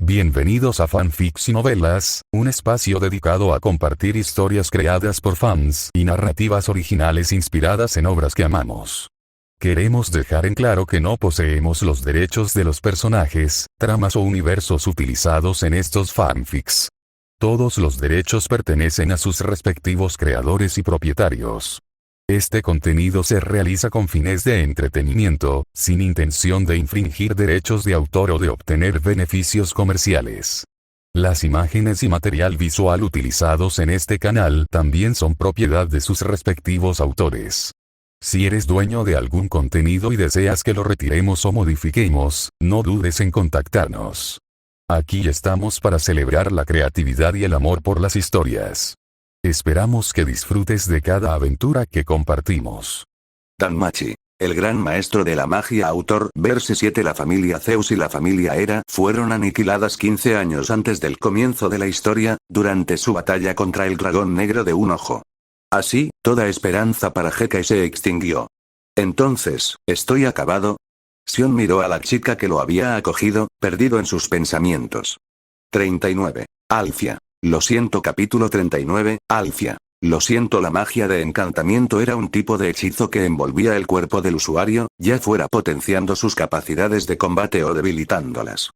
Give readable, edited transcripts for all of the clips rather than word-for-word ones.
Bienvenidos a Fanfics y Novelas, un espacio dedicado a compartir historias creadas por fans y narrativas originales inspiradas en obras que amamos. Queremos dejar en claro que no poseemos los derechos de los personajes, tramas o universos utilizados en estos fanfics. Todos los derechos pertenecen a sus respectivos creadores y propietarios. Este contenido se realiza con fines de entretenimiento, sin intención de infringir derechos de autor o de obtener beneficios comerciales. Las imágenes y material visual utilizados en este canal también son propiedad de sus respectivos autores. Si eres dueño de algún contenido y deseas que lo retiremos o modifiquemos, no dudes en contactarnos. Aquí estamos para celebrar la creatividad y el amor por las historias. Esperamos que disfrutes de cada aventura que compartimos. Danmachi, el gran maestro de la magia. Autor. Verse 7. La familia Zeus y la familia Hera fueron aniquiladas 15 años antes del comienzo de la historia, durante su batalla contra el dragón negro de un ojo. Así, toda esperanza para Hekai se extinguió. Entonces, ¿estoy acabado? Sion miró a la chica que lo había acogido, perdido en sus pensamientos. 39. Alfia. Lo siento. Capítulo 39, Alfia. Lo siento. La magia de encantamiento era un tipo de hechizo que envolvía el cuerpo del usuario, ya fuera potenciando sus capacidades de combate o debilitándolas.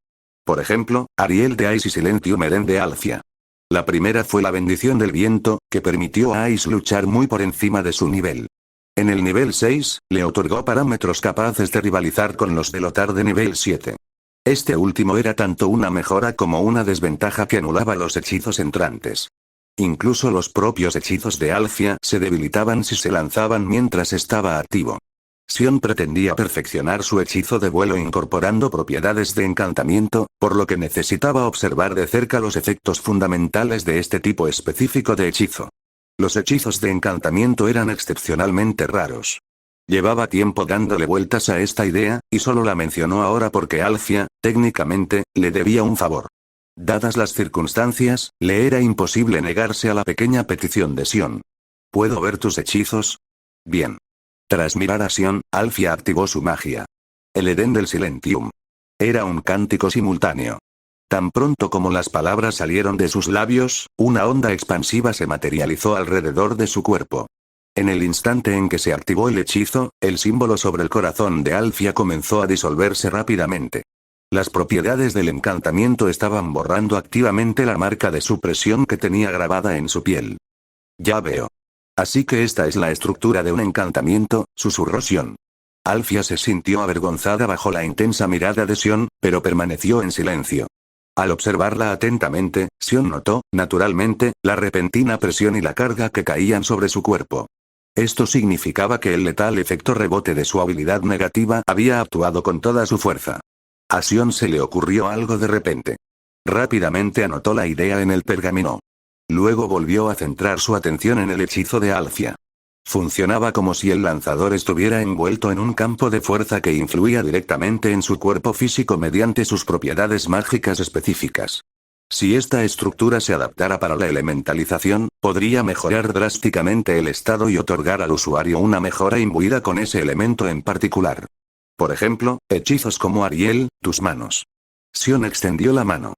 Por ejemplo, Ariel de Ice y Silentium Eren de Alfia. La primera fue la bendición del viento, que permitió a Ice luchar muy por encima de su nivel. En el nivel 6, le otorgó parámetros capaces de rivalizar con los de Lothar de nivel 7. Este último era tanto una mejora como una desventaja que anulaba los hechizos entrantes. Incluso los propios hechizos de Alfia se debilitaban si se lanzaban mientras estaba activo. Sion pretendía perfeccionar su hechizo de vuelo incorporando propiedades de encantamiento, por lo que necesitaba observar de cerca los efectos fundamentales de este tipo específico de hechizo. Los hechizos de encantamiento eran excepcionalmente raros. Llevaba tiempo dándole vueltas a esta idea, y solo la mencionó ahora porque Alfia, técnicamente, le debía un favor. Dadas las circunstancias, le era imposible negarse a la pequeña petición de Sion. ¿Puedo ver tus hechizos? Bien. Tras mirar a Sion, Alfia activó su magia. El Edén del Silentium. Era un cántico simultáneo. Tan pronto como las palabras salieron de sus labios, una onda expansiva se materializó alrededor de su cuerpo. En el instante en que se activó el hechizo, el símbolo sobre el corazón de Alfia comenzó a disolverse rápidamente. Las propiedades del encantamiento estaban borrando activamente la marca de supresión que tenía grabada en su piel. Ya veo. Así que esta es la estructura de un encantamiento, susurró Sion. Alfia se sintió avergonzada bajo la intensa mirada de Sion, pero permaneció en silencio. Al observarla atentamente, Sion notó, naturalmente, la repentina presión y la carga que caían sobre su cuerpo. Esto significaba que el letal efecto rebote de su habilidad negativa había actuado con toda su fuerza. A Sion se le ocurrió algo de repente. Rápidamente anotó la idea en el pergamino. Luego volvió a centrar su atención en el hechizo de Alfia. Funcionaba como si el lanzador estuviera envuelto en un campo de fuerza que influía directamente en su cuerpo físico mediante sus propiedades mágicas específicas. Si esta estructura se adaptara para la elementalización, podría mejorar drásticamente el estado y otorgar al usuario una mejora imbuida con ese elemento en particular. Por ejemplo, hechizos como Ariel, tus manos. Sion extendió la mano.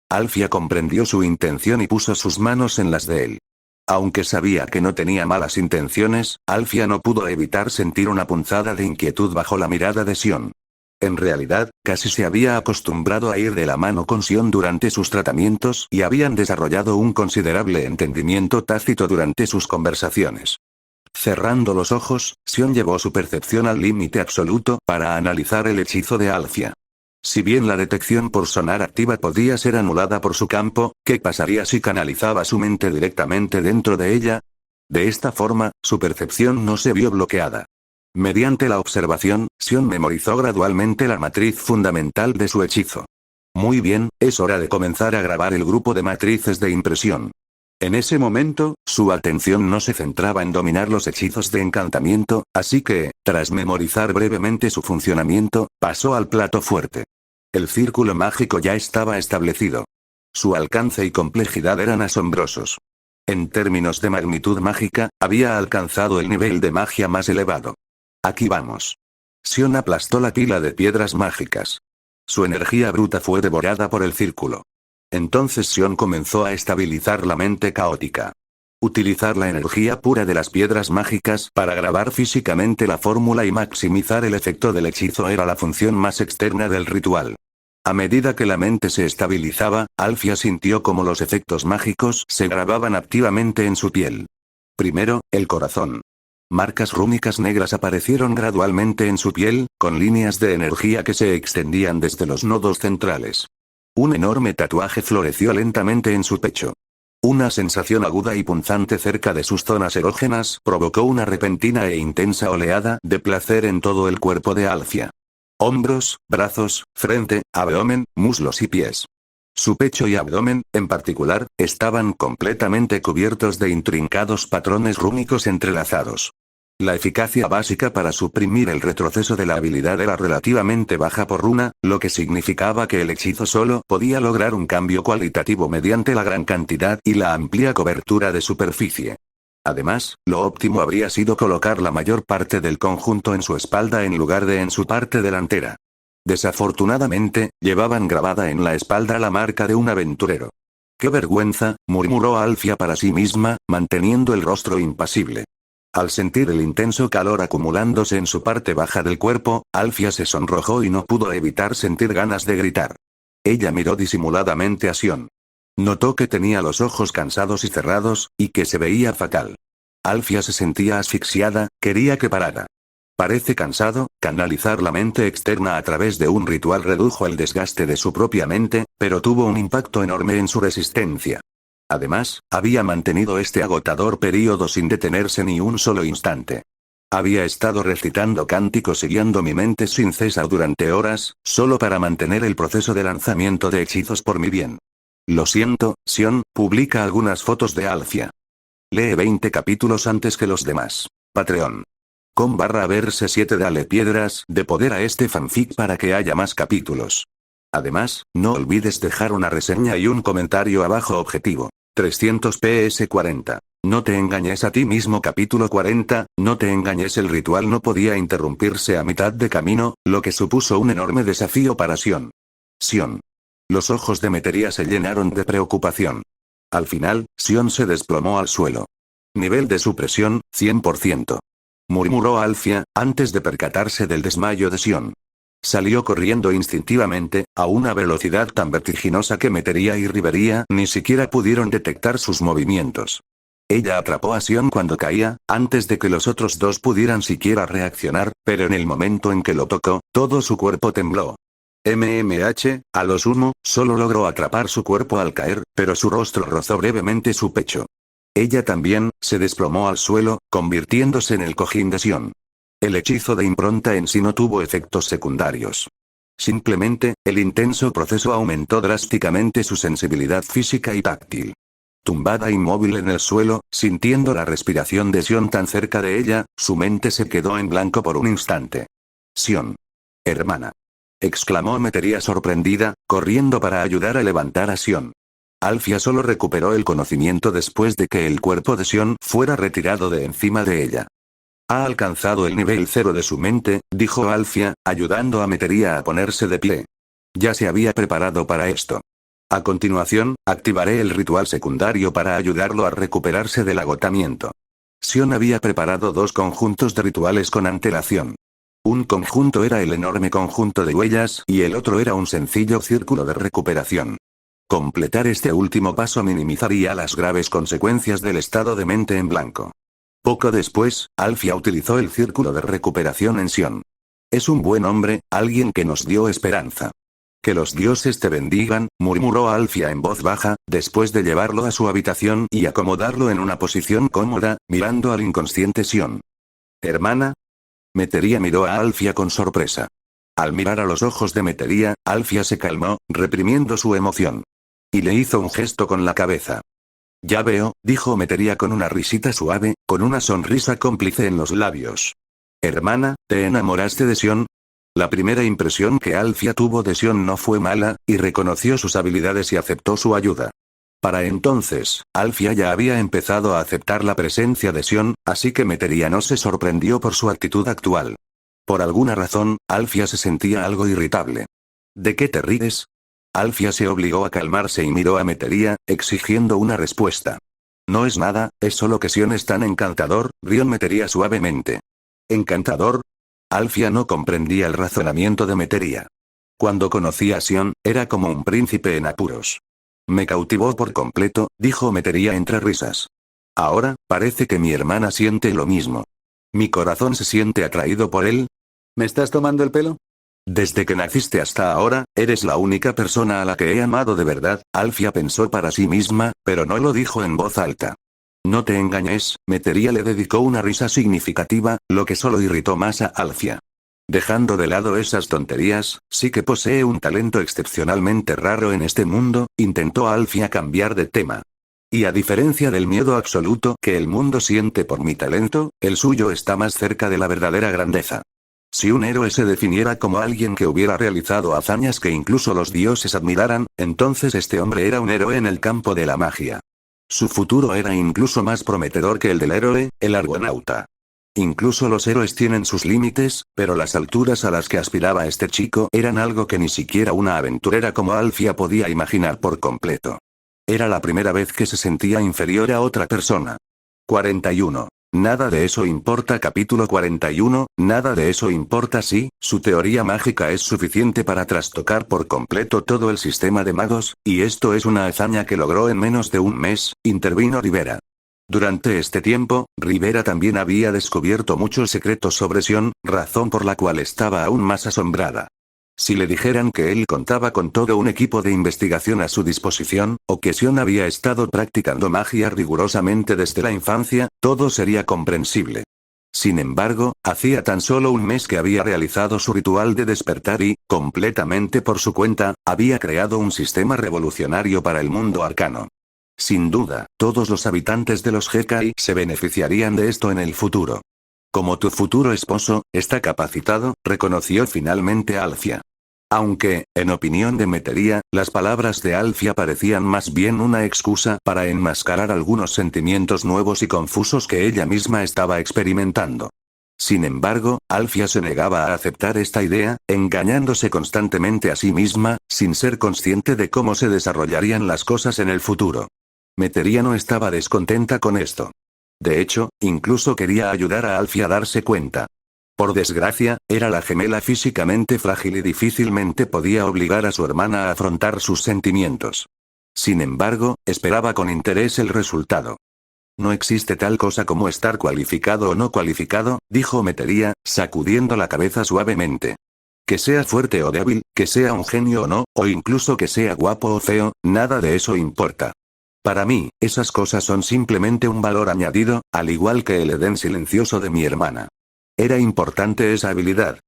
Alfia comprendió su intención y puso sus manos en las de él. Aunque sabía que no tenía malas intenciones, Alfia no pudo evitar sentir una punzada de inquietud bajo la mirada de Sion. En realidad, casi se había acostumbrado a ir de la mano con Sion durante sus tratamientos y habían desarrollado un considerable entendimiento tácito durante sus conversaciones. Cerrando los ojos, Sion llevó su percepción al límite absoluto para analizar el hechizo de Alfia. Si bien la detección por sonar activa podía ser anulada por su campo, ¿qué pasaría si canalizaba su mente directamente dentro de ella? De esta forma, su percepción no se vio bloqueada. Mediante la observación, Sion memorizó gradualmente la matriz fundamental de su hechizo. Muy bien, es hora de comenzar a grabar el grupo de matrices de impresión. En ese momento, su atención no se centraba en dominar los hechizos de encantamiento, así que, tras memorizar brevemente su funcionamiento, pasó al plato fuerte. El círculo mágico ya estaba establecido. Su alcance y complejidad eran asombrosos. En términos de magnitud mágica, había alcanzado el nivel de magia más elevado. Aquí vamos. Sion aplastó la pila de piedras mágicas. Su energía bruta fue devorada por el círculo. Entonces Sion comenzó a estabilizar la mente caótica. Utilizar la energía pura de las piedras mágicas para grabar físicamente la fórmula y maximizar el efecto del hechizo era la función más externa del ritual. A medida que la mente se estabilizaba, Alfia sintió como los efectos mágicos se grababan activamente en su piel. Primero, el corazón. Marcas rúnicas negras aparecieron gradualmente en su piel, con líneas de energía que se extendían desde los nodos centrales. Un enorme tatuaje floreció lentamente en su pecho. Una sensación aguda y punzante cerca de sus zonas erógenas provocó una repentina e intensa oleada de placer en todo el cuerpo de Alfia. Hombros, brazos, frente, abdomen, muslos y pies. Su pecho y abdomen, en particular, estaban completamente cubiertos de intrincados patrones rúnicos entrelazados. La eficacia básica para suprimir el retroceso de la habilidad era relativamente baja por runa, lo que significaba que el hechizo solo podía lograr un cambio cualitativo mediante la gran cantidad y la amplia cobertura de superficie. Además, lo óptimo habría sido colocar la mayor parte del conjunto en su espalda en lugar de en su parte delantera. Desafortunadamente, llevaban grabada en la espalda la marca de un aventurero. ¡Qué vergüenza!, murmuró Alfia para sí misma, manteniendo el rostro impasible. Al sentir el intenso calor acumulándose en su parte baja del cuerpo, Alfia se sonrojó y no pudo evitar sentir ganas de gritar. Ella miró disimuladamente a Sion. Notó que tenía los ojos cansados y cerrados, y que se veía fatal. Alfia se sentía asfixiada, quería que parara. Parece cansado, canalizar la mente externa a través de un ritual redujo el desgaste de su propia mente, pero tuvo un impacto enorme en su resistencia. Además, había mantenido este agotador período sin detenerse ni un solo instante. Había estado recitando cánticos y guiando mi mente sin cesar durante horas, solo para mantener el proceso de lanzamiento de hechizos por mi bien. Lo siento, Sion, publica algunas fotos de Alfia. Lee 20 capítulos antes que los demás. Patreon. /verse 7 Dale piedras de poder a este fanfic para que haya más capítulos. Además, no olvides dejar una reseña y un comentario abajo. Objetivo 300 PS 40. No te engañes a ti mismo. Capítulo 40, no te engañes. El ritual no podía interrumpirse a mitad de camino, lo que supuso un enorme desafío para Sion. Sion. Los ojos de Metería se llenaron de preocupación. Al final, Sion se desplomó al suelo. Nivel de supresión, 100%. Murmuró Alfia, antes de percatarse del desmayo de Sion. Salió corriendo instintivamente, a una velocidad tan vertiginosa que Metería y Rivería ni siquiera pudieron detectar sus movimientos. Ella atrapó a Sion cuando caía, antes de que los otros dos pudieran siquiera reaccionar, pero en el momento en que lo tocó, todo su cuerpo tembló. A lo sumo, solo logró atrapar su cuerpo al caer, pero su rostro rozó brevemente su pecho. Ella también, se desplomó al suelo, convirtiéndose en el cojín de Sion. El hechizo de impronta en sí no tuvo efectos secundarios. Simplemente, el intenso proceso aumentó drásticamente su sensibilidad física y táctil. Tumbada inmóvil en el suelo, sintiendo la respiración de Sion tan cerca de ella, su mente se quedó en blanco por un instante. Sion. Hermana. Exclamó Metería sorprendida, corriendo para ayudar a levantar a Sion. Alfia solo recuperó el conocimiento después de que el cuerpo de Sion fuera retirado de encima de ella. Ha alcanzado el nivel 0 de su mente, dijo Alfia, ayudando a Metería a ponerse de pie. Ya se había preparado para esto. A continuación, activaré el ritual secundario para ayudarlo a recuperarse del agotamiento. Sion había preparado 2 conjuntos de rituales con antelación. Un conjunto era el enorme conjunto de huellas y el otro era un sencillo círculo de recuperación. Completar este último paso minimizaría las graves consecuencias del estado de mente en blanco. Poco después, Alfia utilizó el círculo de recuperación en Sion. Es un buen hombre, alguien que nos dio esperanza. Que los dioses te bendigan, murmuró Alfia en voz baja, después de llevarlo a su habitación y acomodarlo en una posición cómoda, mirando al inconsciente Sion. ¿Hermana? Metería miró a Alfia con sorpresa. Al mirar a los ojos de Metería, Alfia se calmó, reprimiendo su emoción. Y le hizo un gesto con la cabeza. Ya veo, dijo Metería con una risita suave, con una sonrisa cómplice en los labios. Hermana, ¿te enamoraste de Sion? La primera impresión que Alfia tuvo de Sion no fue mala, y reconoció sus habilidades y aceptó su ayuda. Para entonces, Alfia ya había empezado a aceptar la presencia de Sion, así que Metería no se sorprendió por su actitud actual. Por alguna razón, Alfia se sentía algo irritable. ¿De qué te ríes? Alfia se obligó a calmarse y miró a Metería, exigiendo una respuesta. No es nada, es solo que Sion es tan encantador, rió Metería suavemente. ¿Encantador? Alfia no comprendía el razonamiento de Metería. Cuando conocí a Sion, era como un príncipe en apuros. Me cautivó por completo, dijo Metería entre risas. Ahora, parece que mi hermana siente lo mismo. Mi corazón se siente atraído por él. ¿Me estás tomando el pelo? Desde que naciste hasta ahora, eres la única persona a la que he amado de verdad, Alfia pensó para sí misma, pero no lo dijo en voz alta. No te engañes, Metería le dedicó una risa significativa, lo que solo irritó más a Alfia. Dejando de lado esas tonterías, sí que posee un talento excepcionalmente raro en este mundo, intentó Alfia cambiar de tema. Y a diferencia del miedo absoluto que el mundo siente por mi talento, el suyo está más cerca de la verdadera grandeza. Si un héroe se definiera como alguien que hubiera realizado hazañas que incluso los dioses admiraran, entonces este hombre era un héroe en el campo de la magia. Su futuro era incluso más prometedor que el del héroe, el argonauta. Incluso los héroes tienen sus límites, pero las alturas a las que aspiraba este chico eran algo que ni siquiera una aventurera como Alfia podía imaginar por completo. Era la primera vez que se sentía inferior a otra persona. 41. Nada de eso importa. Capítulo 41, nada de eso importa si, su teoría mágica es suficiente para trastocar por completo todo el sistema de magos, y esto es una hazaña que logró en menos de un mes, intervino Rivera. Durante este tiempo, Rivera también había descubierto muchos secretos sobre Sion, razón por la cual estaba aún más asombrada. Si le dijeran que él contaba con todo un equipo de investigación a su disposición, o que Sion había estado practicando magia rigurosamente desde la infancia, todo sería comprensible. Sin embargo, hacía tan solo un mes que había realizado su ritual de despertar y, completamente por su cuenta, había creado un sistema revolucionario para el mundo arcano. Sin duda, todos los habitantes de los Hekai se beneficiarían de esto en el futuro. Como tu futuro esposo, está capacitado, reconoció finalmente Alfia. Aunque, en opinión de Metería, las palabras de Alfia parecían más bien una excusa para enmascarar algunos sentimientos nuevos y confusos que ella misma estaba experimentando. Sin embargo, Alfia se negaba a aceptar esta idea, engañándose constantemente a sí misma, sin ser consciente de cómo se desarrollarían las cosas en el futuro. Metería no estaba descontenta con esto. De hecho, incluso quería ayudar a Alfia a darse cuenta. Por desgracia, era la gemela físicamente frágil y difícilmente podía obligar a su hermana a afrontar sus sentimientos. Sin embargo, esperaba con interés el resultado. No existe tal cosa como estar cualificado o no cualificado, dijo Metería, sacudiendo la cabeza suavemente. Que sea fuerte o débil, que sea un genio o no, o incluso que sea guapo o feo, nada de eso importa. Para mí, esas cosas son simplemente un valor añadido, al igual que el Edén silencioso de mi hermana. ¿Era importante esa habilidad?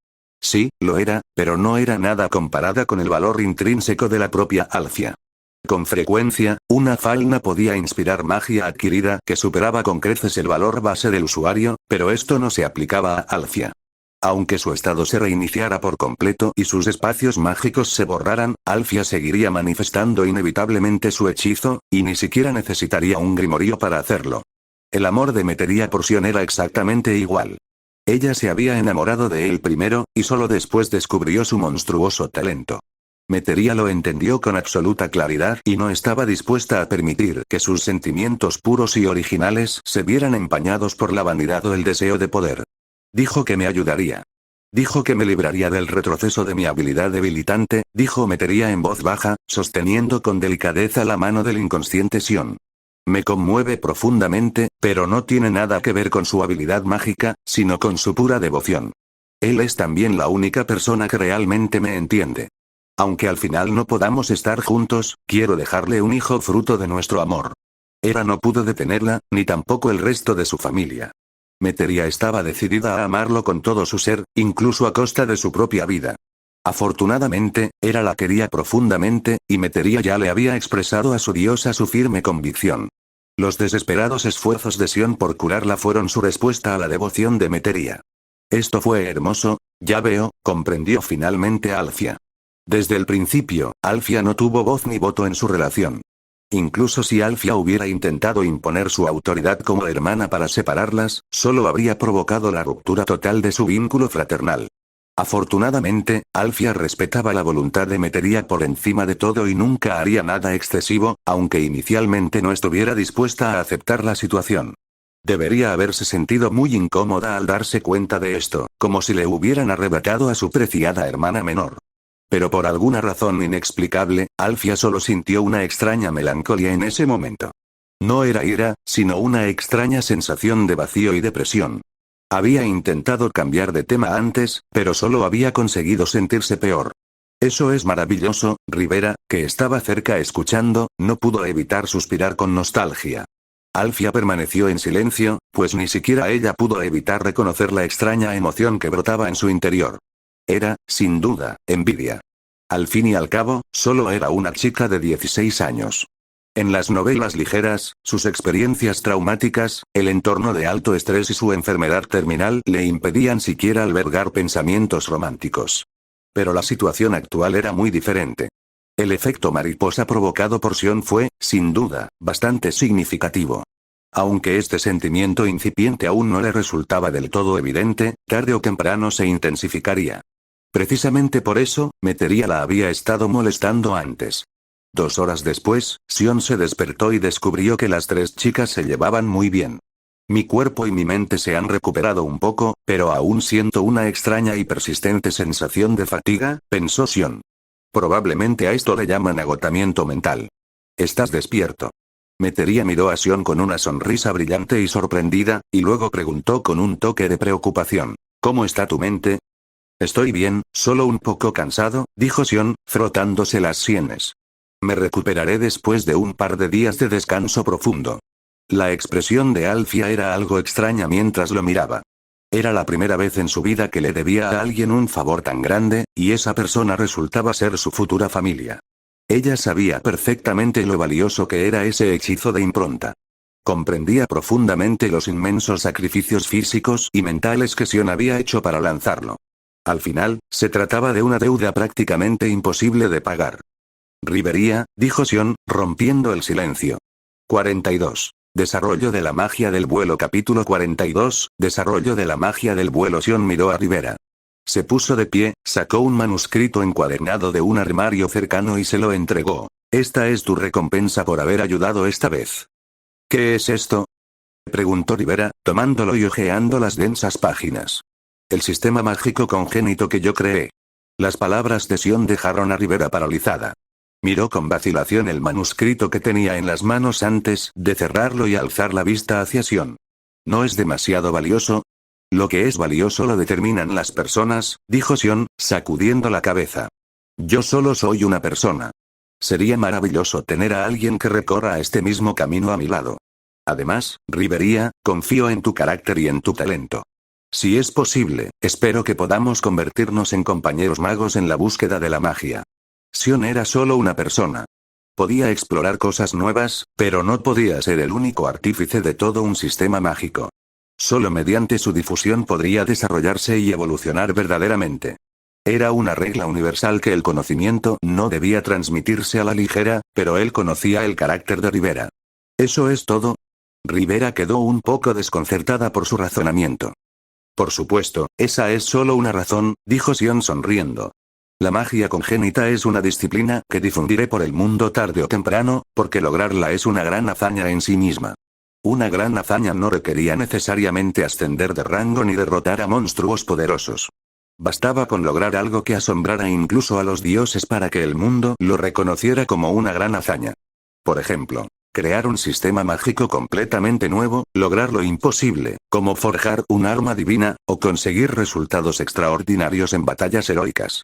Sí, lo era, pero no era nada comparada con el valor intrínseco de la propia Alfia. Con frecuencia, una falna podía inspirar magia adquirida que superaba con creces el valor base del usuario, pero esto no se aplicaba a Alfia. Aunque su estado se reiniciara por completo y sus espacios mágicos se borraran, Alfia seguiría manifestando inevitablemente su hechizo, y ni siquiera necesitaría un grimorio para hacerlo. El amor de Metería por Sion era exactamente igual. Ella se había enamorado de él primero, y solo después descubrió su monstruoso talento. Metería lo entendió con absoluta claridad y no estaba dispuesta a permitir que sus sentimientos puros y originales se vieran empañados por la vanidad o el deseo de poder. Dijo que me ayudaría. Dijo que me libraría del retroceso de mi habilidad debilitante, dijo Metería en voz baja, sosteniendo con delicadeza la mano del inconsciente Sion. Me conmueve profundamente, pero no tiene nada que ver con su habilidad mágica, sino con su pura devoción. Él es también la única persona que realmente me entiende. Aunque al final no podamos estar juntos, quiero dejarle un hijo fruto de nuestro amor. Hera no pudo detenerla, ni tampoco el resto de su familia. Metería estaba decidida a amarlo con todo su ser, incluso a costa de su propia vida. Afortunadamente, Hera la quería profundamente, y Metería ya le había expresado a su diosa su firme convicción. Los desesperados esfuerzos de Sion por curarla fueron su respuesta a la devoción de Metería. Esto fue hermoso, ya veo, comprendió finalmente Alfia. Desde el principio, Alfia no tuvo voz ni voto en su relación. Incluso si Alfia hubiera intentado imponer su autoridad como hermana para separarlas, solo habría provocado la ruptura total de su vínculo fraternal. Afortunadamente, Alfia respetaba la voluntad de Metería por encima de todo y nunca haría nada excesivo, aunque inicialmente no estuviera dispuesta a aceptar la situación. Debería haberse sentido muy incómoda al darse cuenta de esto, como si le hubieran arrebatado a su preciada hermana menor. Pero por alguna razón inexplicable, Alfia solo sintió una extraña melancolía en ese momento. No era ira, sino una extraña sensación de vacío y depresión. Había intentado cambiar de tema antes, pero solo había conseguido sentirse peor. Eso es maravilloso. Rivera, que estaba cerca escuchando, no pudo evitar suspirar con nostalgia. Alfia permaneció en silencio, pues ni siquiera ella pudo evitar reconocer la extraña emoción que brotaba en su interior. Era, sin duda, envidia. Al fin y al cabo, solo era una chica de 16 años. En las novelas ligeras, sus experiencias traumáticas, el entorno de alto estrés y su enfermedad terminal le impedían siquiera albergar pensamientos románticos. Pero la situación actual era muy diferente. El efecto mariposa provocado por Sion fue, sin duda, bastante significativo. Aunque este sentimiento incipiente aún no le resultaba del todo evidente, tarde o temprano se intensificaría. Precisamente por eso, Metería la había estado molestando antes. 2 horas después, Sion se despertó y descubrió que las 3 chicas se llevaban muy bien. Mi cuerpo y mi mente se han recuperado un poco, pero aún siento una extraña y persistente sensación de fatiga, pensó Sion. Probablemente a esto le llaman agotamiento mental. ¿Estás despierto? Metería miró a Sion con una sonrisa brillante y sorprendida, y luego preguntó con un toque de preocupación. ¿Cómo está tu mente? Estoy bien, solo un poco cansado, dijo Sion, frotándose las sienes. Me recuperaré después de un par de días de descanso profundo. La expresión de Alfia era algo extraña mientras lo miraba. Era la primera vez en su vida que le debía a alguien un favor tan grande, y esa persona resultaba ser su futura familia. Ella sabía perfectamente lo valioso que era ese hechizo de impronta. Comprendía profundamente los inmensos sacrificios físicos y mentales que Sion había hecho para lanzarlo. Al final, se trataba de una deuda prácticamente imposible de pagar. Rivería, dijo Sion, rompiendo el silencio. 42. Desarrollo de la magia del vuelo. Capítulo 42, Desarrollo de la magia del vuelo. Sion miró a Rivera. Se puso de pie, sacó un manuscrito encuadernado de un armario cercano y se lo entregó. Esta es tu recompensa por haber ayudado esta vez. ¿Qué es esto? Preguntó Rivera, tomándolo y hojeando las densas páginas. El sistema mágico congénito que yo creé. Las palabras de Sion dejaron a Rivera paralizada. Miró con vacilación el manuscrito que tenía en las manos antes de cerrarlo y alzar la vista hacia Sion. ¿No es demasiado valioso? Lo que es valioso lo determinan las personas, dijo Sion, sacudiendo la cabeza. Yo solo soy una persona. Sería maravilloso tener a alguien que recorra este mismo camino a mi lado. Además, Rivería, confío en tu carácter y en tu talento. Si es posible, espero que podamos convertirnos en compañeros magos en la búsqueda de la magia. Sion era solo una persona. Podía explorar cosas nuevas, pero no podía ser el único artífice de todo un sistema mágico. Solo mediante su difusión podría desarrollarse y evolucionar verdaderamente. Era una regla universal que el conocimiento no debía transmitirse a la ligera, pero él conocía el carácter de Rivera. ¿Eso es todo? Rivera quedó un poco desconcertada por su razonamiento. Por supuesto, esa es solo una razón, dijo Sion sonriendo. La magia congénita es una disciplina que difundiré por el mundo tarde o temprano, porque lograrla es una gran hazaña en sí misma. Una gran hazaña no requería necesariamente ascender de rango ni derrotar a monstruos poderosos. Bastaba con lograr algo que asombrara incluso a los dioses para que el mundo lo reconociera como una gran hazaña. Por ejemplo, crear un sistema mágico completamente nuevo, lograr lo imposible, como forjar un arma divina, o conseguir resultados extraordinarios en batallas heroicas.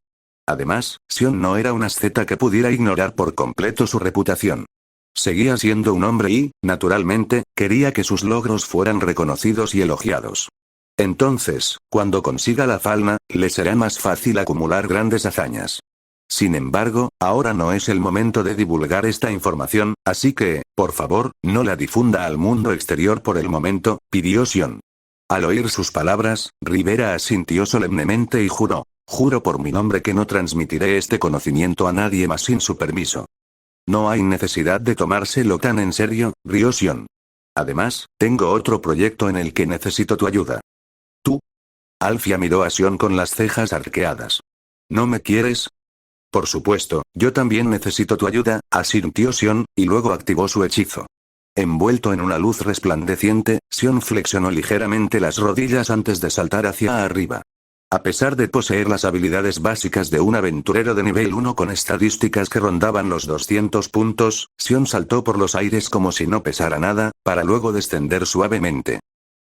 Además, Sion no era un asceta que pudiera ignorar por completo su reputación. Seguía siendo un hombre y, naturalmente, quería que sus logros fueran reconocidos y elogiados. Entonces, cuando consiga la falna, le será más fácil acumular grandes hazañas. Sin embargo, ahora no es el momento de divulgar esta información, así que, por favor, no la difunda al mundo exterior por el momento, pidió Sion. Al oír sus palabras, Rivera asintió solemnemente y juró. Juro por mi nombre que no transmitiré este conocimiento a nadie más sin su permiso. No hay necesidad de tomárselo tan en serio, rió Sion. Además, tengo otro proyecto en el que necesito tu ayuda. ¿Tú? Alfia miró a Sion con las cejas arqueadas. ¿No me quieres? Por supuesto, yo también necesito tu ayuda, asintió Sion, y luego activó su hechizo. Envuelto en una luz resplandeciente, Sion flexionó ligeramente las rodillas antes de saltar hacia arriba. A pesar de poseer las habilidades básicas de un aventurero de nivel 1 con estadísticas que rondaban los 200 puntos, Sion saltó por los aires como si no pesara nada, para luego descender suavemente.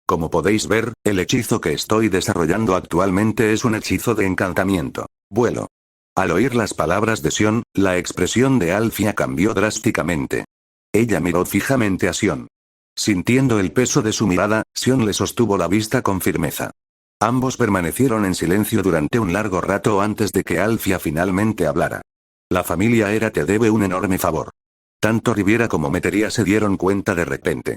Como podéis ver, el hechizo que estoy desarrollando actualmente es un hechizo de encantamiento. Vuelo. Al oír las palabras de Sion, la expresión de Alfia cambió drásticamente. Ella miró fijamente a Sion. Sintiendo el peso de su mirada, Sion le sostuvo la vista con firmeza. Ambos permanecieron en silencio durante un largo rato antes de que Alfia finalmente hablara. La familia Era te debe un enorme favor. Tanto Riviera como Metería se dieron cuenta de repente.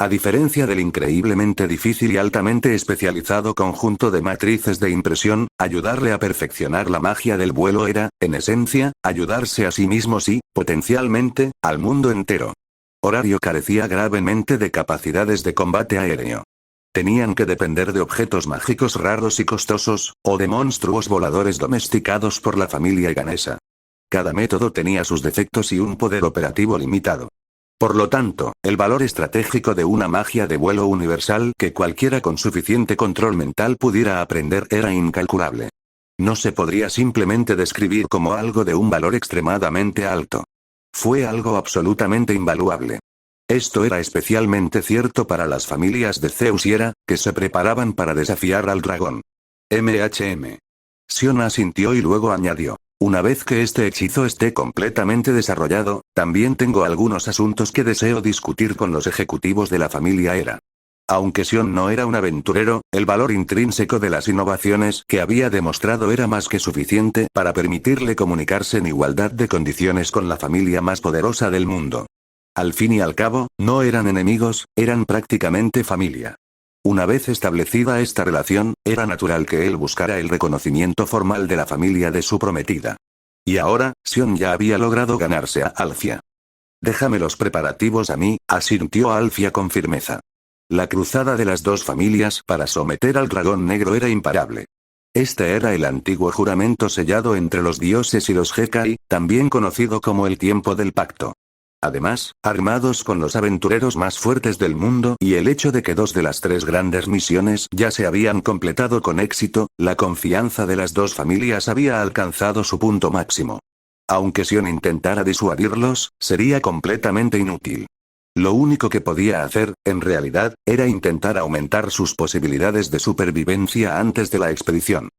A diferencia del increíblemente difícil y altamente especializado conjunto de matrices de impresión, ayudarle a perfeccionar la magia del vuelo era, en esencia, ayudarse a sí mismos y, potencialmente, al mundo entero. Horario carecía gravemente de capacidades de combate aéreo. Tenían que depender de objetos mágicos raros y costosos, o de monstruos voladores domesticados por la familia ganesa. Cada método tenía sus defectos y un poder operativo limitado. Por lo tanto, el valor estratégico de una magia de vuelo universal que cualquiera con suficiente control mental pudiera aprender era incalculable. No se podría simplemente describir como algo de un valor extremadamente alto. Fue algo absolutamente invaluable. Esto era especialmente cierto para las familias de Zeus y Hera, que se preparaban para desafiar al dragón. Sion asintió y luego añadió. Una vez que este hechizo esté completamente desarrollado, también tengo algunos asuntos que deseo discutir con los ejecutivos de la familia Hera. Aunque Sion no era un aventurero, el valor intrínseco de las innovaciones que había demostrado era más que suficiente para permitirle comunicarse en igualdad de condiciones con la familia más poderosa del mundo. Al fin y al cabo, no eran enemigos, eran prácticamente familia. Una vez establecida esta relación, era natural que él buscara el reconocimiento formal de la familia de su prometida. Y ahora, Sion ya había logrado ganarse a Alfia. Déjame los preparativos a mí, asintió Alfia con firmeza. La cruzada de las dos familias para someter al dragón negro era imparable. Este era el antiguo juramento sellado entre los dioses y los Hekai, también conocido como el tiempo del pacto. Además, armados con los aventureros más fuertes del mundo y el hecho de que dos de las tres grandes misiones ya se habían completado con éxito, la confianza de las dos familias había alcanzado su punto máximo. Aunque Sion intentara disuadirlos, sería completamente inútil. Lo único que podía hacer, en realidad, era intentar aumentar sus posibilidades de supervivencia antes de la expedición.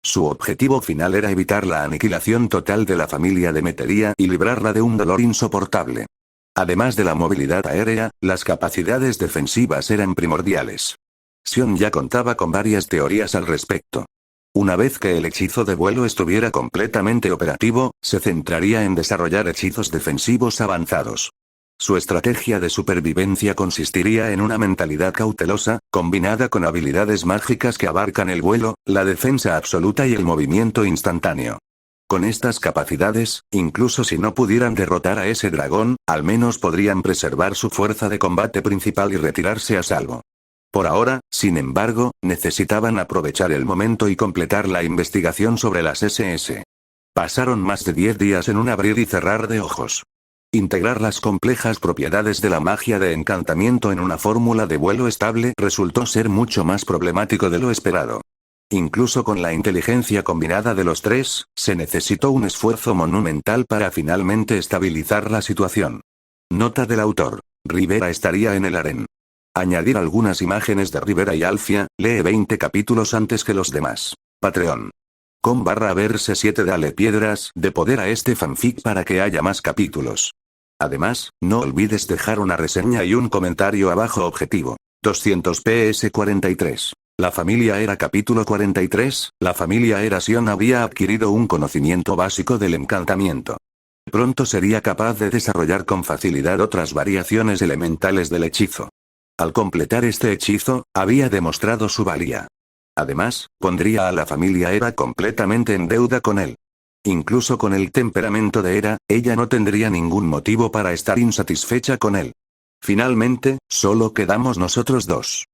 Su objetivo final era evitar la aniquilación total de la familia de Metería y librarla de un dolor insoportable. Además de la movilidad aérea, las capacidades defensivas eran primordiales. Sion ya contaba con varias teorías al respecto. Una vez que el hechizo de vuelo estuviera completamente operativo, se centraría en desarrollar hechizos defensivos avanzados. Su estrategia de supervivencia consistiría en una mentalidad cautelosa, combinada con habilidades mágicas que abarcan el vuelo, la defensa absoluta y el movimiento instantáneo. Con estas capacidades, incluso si no pudieran derrotar a ese dragón, al menos podrían preservar su fuerza de combate principal y retirarse a salvo. Por ahora, sin embargo, necesitaban aprovechar el momento y completar la investigación sobre las SS. Pasaron más de 10 días en un abrir y cerrar de ojos. Integrar las complejas propiedades de la magia de encantamiento en una fórmula de vuelo estable resultó ser mucho más problemático de lo esperado. Incluso con la inteligencia combinada de los tres, se necesitó un esfuerzo monumental para finalmente estabilizar la situación. Nota del autor. Rivera estaría en el harén. Añadir algunas imágenes de Rivera y Alfia, lee 20 capítulos antes que los demás. Patreon. com/verse 7 Dale piedras de poder a este fanfic para que haya más capítulos. Además, no olvides dejar una reseña y un comentario abajo objetivo. 200 PS 43. La familia Era capítulo 43, la familia Era Sion había adquirido un conocimiento básico del encantamiento. Pronto sería capaz de desarrollar con facilidad otras variaciones elementales del hechizo. Al completar este hechizo, había demostrado su valía. Además, pondría a la familia Era completamente en deuda con él. Incluso con el temperamento de Hera, ella no tendría ningún motivo para estar insatisfecha con él. Finalmente, solo quedamos nosotros dos.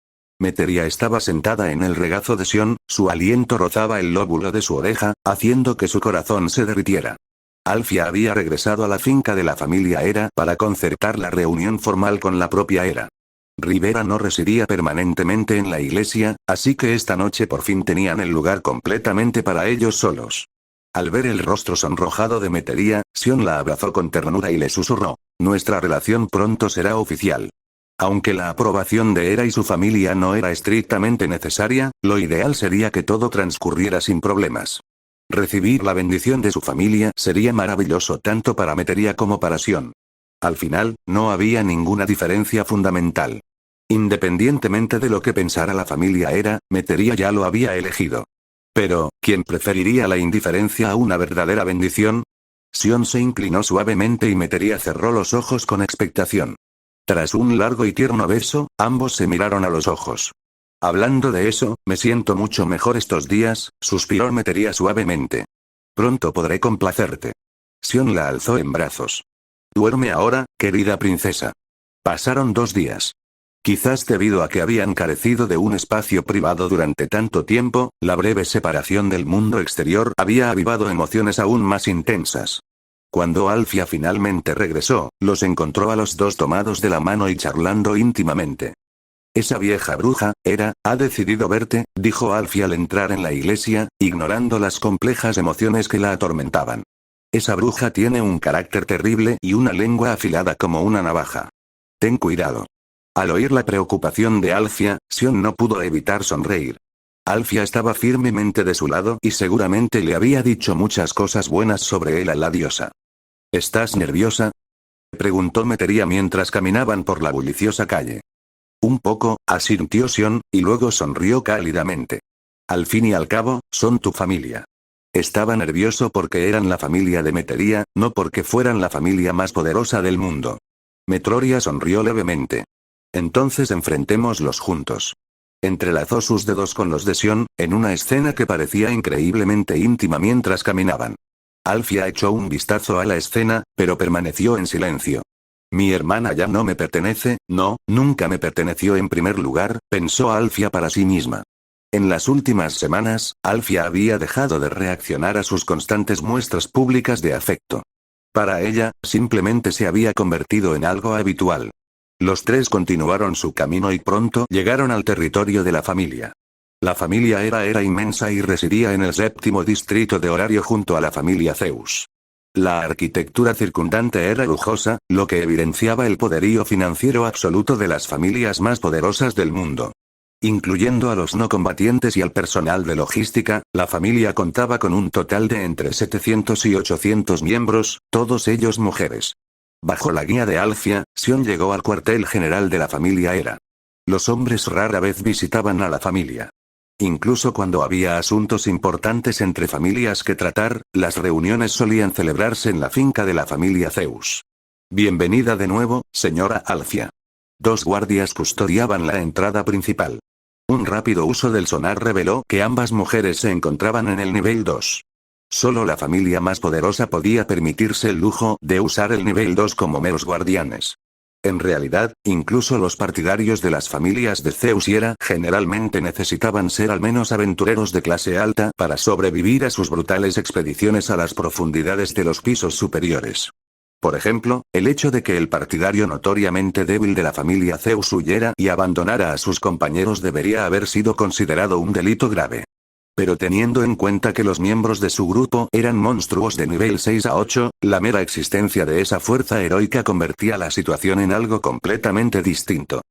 Metería estaba sentada en el regazo de Sion, su aliento rozaba el lóbulo de su oreja, haciendo que su corazón se derritiera. Alfia había regresado a la finca de la familia Era para concertar la reunión formal con la propia Era. Rivera no residía permanentemente en la iglesia, así que esta noche por fin tenían el lugar completamente para ellos solos. Al ver el rostro sonrojado de Metería, Sion la abrazó con ternura y le susurró: nuestra relación pronto será oficial. Aunque la aprobación de Era y su familia no era estrictamente necesaria, lo ideal sería que todo transcurriera sin problemas. Recibir la bendición de su familia sería maravilloso tanto para Metería como para Sion. Al final, no había ninguna diferencia fundamental. Independientemente de lo que pensara la familia Era, Metería ya lo había elegido. Pero, ¿quién preferiría la indiferencia a una verdadera bendición? Sion se inclinó suavemente y Metería cerró los ojos con expectación. Tras un largo y tierno beso, ambos se miraron a los ojos. Hablando de eso, me siento mucho mejor estos días, suspiró Metería suavemente. Pronto podré complacerte. Sion la alzó en brazos. Duerme ahora, querida princesa. Pasaron 2 días. Quizás debido a que habían carecido de un espacio privado durante tanto tiempo, la breve separación del mundo exterior había avivado emociones aún más intensas. Cuando Alfia finalmente regresó, los encontró a los dos tomados de la mano y charlando íntimamente. Esa vieja bruja, Era, ha decidido verte, dijo Alfia al entrar en la iglesia, ignorando las complejas emociones que la atormentaban. Esa bruja tiene un carácter terrible y una lengua afilada como una navaja. Ten cuidado. Al oír la preocupación de Alfia, Sion no pudo evitar sonreír. Alfia estaba firmemente de su lado y seguramente le había dicho muchas cosas buenas sobre él a la diosa. ¿Estás nerviosa?, preguntó Metería mientras caminaban por la bulliciosa calle. Un poco, asintió Sion, y luego sonrió cálidamente. Al fin y al cabo, son tu familia. Estaba nervioso porque eran la familia de Metería, no porque fueran la familia más poderosa del mundo. Metroria sonrió levemente. Entonces enfrentémoslos juntos. Entrelazó sus dedos con los de Sion, en una escena que parecía increíblemente íntima mientras caminaban. Alfia echó un vistazo a la escena, pero permaneció en silencio. Mi hermana ya no me pertenece, no, nunca me perteneció en primer lugar, pensó Alfia para sí misma. En las últimas semanas, Alfia había dejado de reaccionar a sus constantes muestras públicas de afecto. Para ella, simplemente se había convertido en algo habitual. Los tres continuaron su camino y pronto llegaron al territorio de la familia. La familia era inmensa y residía en el 7º distrito de Horario junto a la familia Zeus. La arquitectura circundante era lujosa, lo que evidenciaba el poderío financiero absoluto de las familias más poderosas del mundo. Incluyendo a los no combatientes y al personal de logística, la familia contaba con un total de entre 700 y 800 miembros, todos ellos mujeres. Bajo la guía de Alfia, Sion llegó al cuartel general de la familia Era. Los hombres rara vez visitaban a la familia. Incluso cuando había asuntos importantes entre familias que tratar, las reuniones solían celebrarse en la finca de la familia Zeus. Bienvenida de nuevo, señora Alfia. 2 guardias custodiaban la entrada principal. Un rápido uso del sonar reveló que ambas mujeres se encontraban en el nivel 2. Solo la familia más poderosa podía permitirse el lujo de usar el nivel 2 como meros guardianes. En realidad, incluso los partidarios de las familias de Zeus y Hera generalmente necesitaban ser al menos aventureros de clase alta para sobrevivir a sus brutales expediciones a las profundidades de los pisos superiores. Por ejemplo, el hecho de que el partidario notoriamente débil de la familia Zeus huyera y abandonara a sus compañeros debería haber sido considerado un delito grave. Pero teniendo en cuenta que los miembros de su grupo eran monstruos de nivel 6 a 8, la mera existencia de esa fuerza heroica convertía la situación en algo completamente distinto.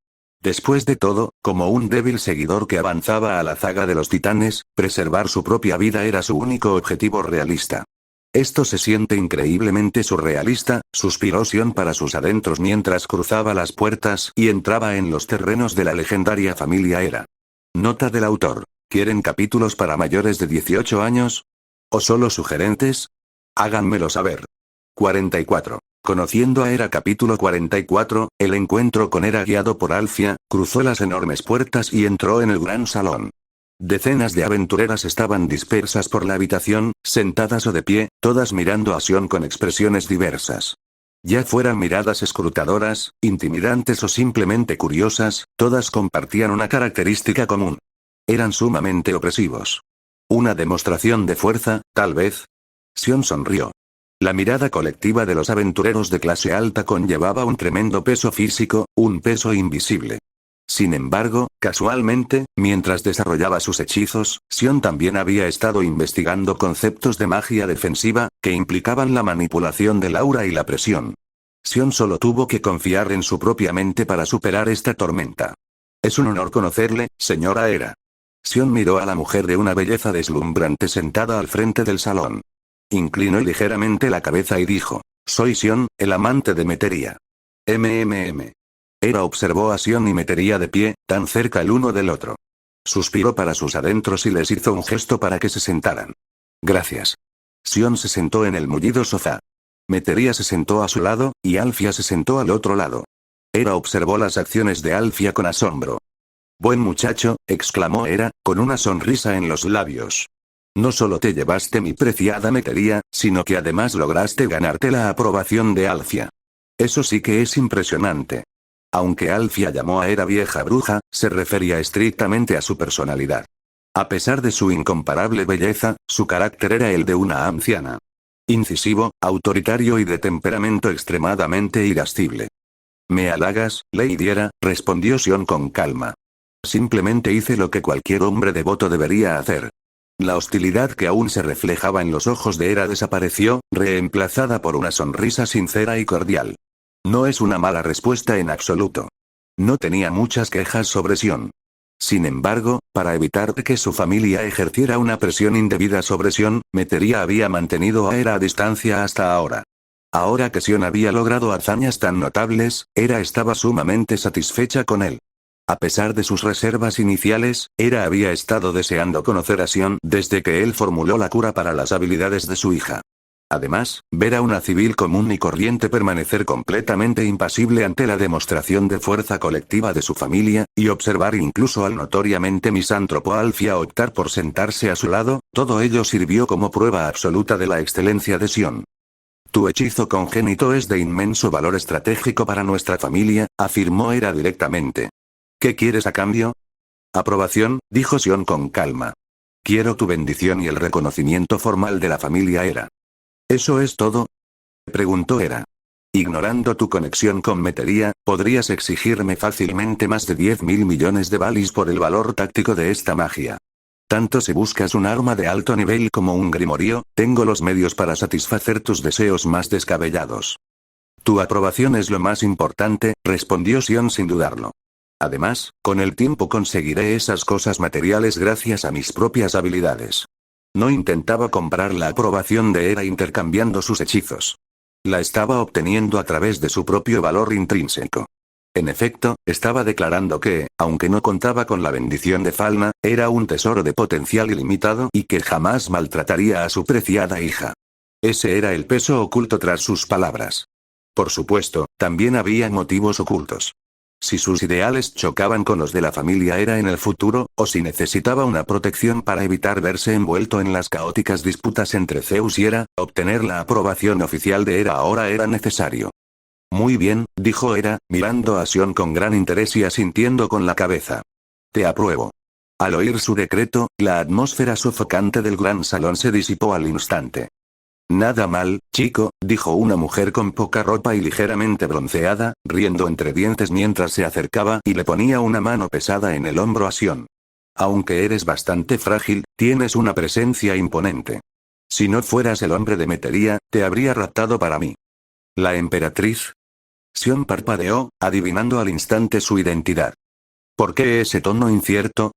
Después de todo, como un débil seguidor que avanzaba a la zaga de los titanes, preservar su propia vida era su único objetivo realista. Esto se siente increíblemente surrealista, suspiró Sion para sus adentros mientras cruzaba las puertas y entraba en los terrenos de la legendaria familia Era. Nota del autor. ¿Quieren capítulos para mayores de 18 años? ¿O solo sugerentes? Háganmelo saber. 44. Conociendo a Hera capítulo 44, el encuentro con Hera guiado por Alfia, cruzó las enormes puertas y entró en el gran salón. Decenas de aventureras estaban dispersas por la habitación, sentadas o de pie, todas mirando a Sion con expresiones diversas. Ya fueran miradas escrutadoras, intimidantes o simplemente curiosas, todas compartían una característica común. Eran sumamente opresivos. ¿Una demostración de fuerza, tal vez? Sion sonrió. La mirada colectiva de los aventureros de clase alta conllevaba un tremendo peso físico, un peso invisible. Sin embargo, casualmente, mientras desarrollaba sus hechizos, Sion también había estado investigando conceptos de magia defensiva, que implicaban la manipulación del aura y la presión. Sion solo tuvo que confiar en su propia mente para superar esta tormenta. Es un honor conocerle, señora Hera. Sion miró a la mujer de una belleza deslumbrante sentada al frente del salón. Inclinó ligeramente la cabeza y dijo: soy Sion, el amante de Metería. Hera observó a Sion y Metería de pie, tan cerca el uno del otro. Suspiró para sus adentros y les hizo un gesto para que se sentaran. Gracias. Sion se sentó en el mullido sofá. Metería se sentó a su lado, y Alfia se sentó al otro lado. Hera observó las acciones de Alfia con asombro. Buen muchacho, exclamó Hera, con una sonrisa en los labios. No solo te llevaste mi preciada Metería, sino que además lograste ganarte la aprobación de Alfia. Eso sí que es impresionante. Aunque Alfia llamó a Hera vieja bruja, se refería estrictamente a su personalidad. A pesar de su incomparable belleza, su carácter era el de una anciana. Incisivo, autoritario y de temperamento extremadamente irascible. ¿Me halagas, Lady Hera?, respondió Sion con calma. Simplemente hice lo que cualquier hombre devoto debería hacer. La hostilidad que aún se reflejaba en los ojos de Hera desapareció, reemplazada por una sonrisa sincera y cordial. No es una mala respuesta en absoluto. No tenía muchas quejas sobre Sion. Sin embargo, para evitar que su familia ejerciera una presión indebida sobre Sion, Metería había mantenido a Hera a distancia hasta ahora. Ahora que Sion había logrado hazañas tan notables, Hera estaba sumamente satisfecha con él. A pesar de sus reservas iniciales, Hera había estado deseando conocer a Sion desde que él formuló la cura para las habilidades de su hija. Además, ver a una civil común y corriente permanecer completamente impasible ante la demostración de fuerza colectiva de su familia, y observar incluso al notoriamente misántropo Alfia optar por sentarse a su lado, todo ello sirvió como prueba absoluta de la excelencia de Sion. Tu hechizo congénito es de inmenso valor estratégico para nuestra familia, afirmó Hera directamente. ¿Qué quieres a cambio? Aprobación, dijo Sion con calma. Quiero tu bendición y el reconocimiento formal de la familia Hera. ¿Eso es todo?, preguntó Hera. Ignorando tu conexión con Metería, podrías exigirme fácilmente más de 10.000 millones de balis por el valor táctico de esta magia. Tanto si buscas un arma de alto nivel como un grimorio, tengo los medios para satisfacer tus deseos más descabellados. Tu aprobación es lo más importante, respondió Sion sin dudarlo. Además, con el tiempo conseguiré esas cosas materiales gracias a mis propias habilidades. No intentaba comprar la aprobación de Hera intercambiando sus hechizos. La estaba obteniendo a través de su propio valor intrínseco. En efecto, estaba declarando que, aunque no contaba con la bendición de Falna, era un tesoro de potencial ilimitado y que jamás maltrataría a su preciada hija. Ese era el peso oculto tras sus palabras. Por supuesto, también había motivos ocultos. Si sus ideales chocaban con los de la familia Hera en el futuro, o si necesitaba una protección para evitar verse envuelto en las caóticas disputas entre Zeus y Hera, obtener la aprobación oficial de Hera ahora era necesario. Muy bien, dijo Hera, mirando a Sion con gran interés y asintiendo con la cabeza. Te apruebo. Al oír su decreto, la atmósfera sofocante del gran salón se disipó al instante. Nada mal, chico, dijo una mujer con poca ropa y ligeramente bronceada, riendo entre dientes mientras se acercaba y le ponía una mano pesada en el hombro a Sion. Aunque eres bastante frágil, tienes una presencia imponente. Si no fueras el hombre de Metería, te habría raptado para mí. ¿La emperatriz? Sion parpadeó, adivinando al instante su identidad. ¿Por qué ese tono incierto?,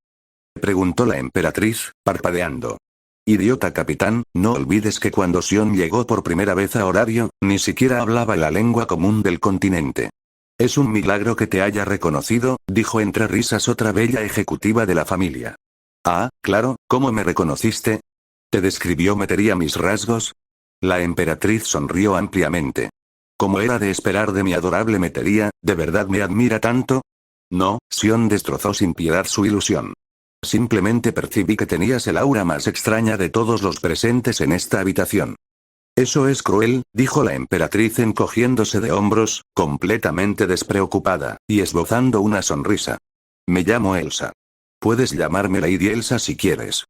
preguntó la emperatriz, parpadeando. Idiota capitán, no olvides que cuando Sion llegó por primera vez a Horario, ni siquiera hablaba la lengua común del continente. Es un milagro que te haya reconocido, dijo entre risas otra bella ejecutiva de la familia. Ah, claro, ¿cómo me reconociste? ¿Te describió Metería mis rasgos? La emperatriz sonrió ampliamente. Como era de esperar de mi adorable Metería, ¿de verdad me admira tanto? No, Sion destrozó sin piedad su ilusión. Simplemente percibí que tenías el aura más extraña de todos los presentes en esta habitación. Eso es cruel, dijo la emperatriz encogiéndose de hombros, completamente despreocupada, y esbozando una sonrisa. Me llamo Elsa. Puedes llamarme Lady Elsa si quieres.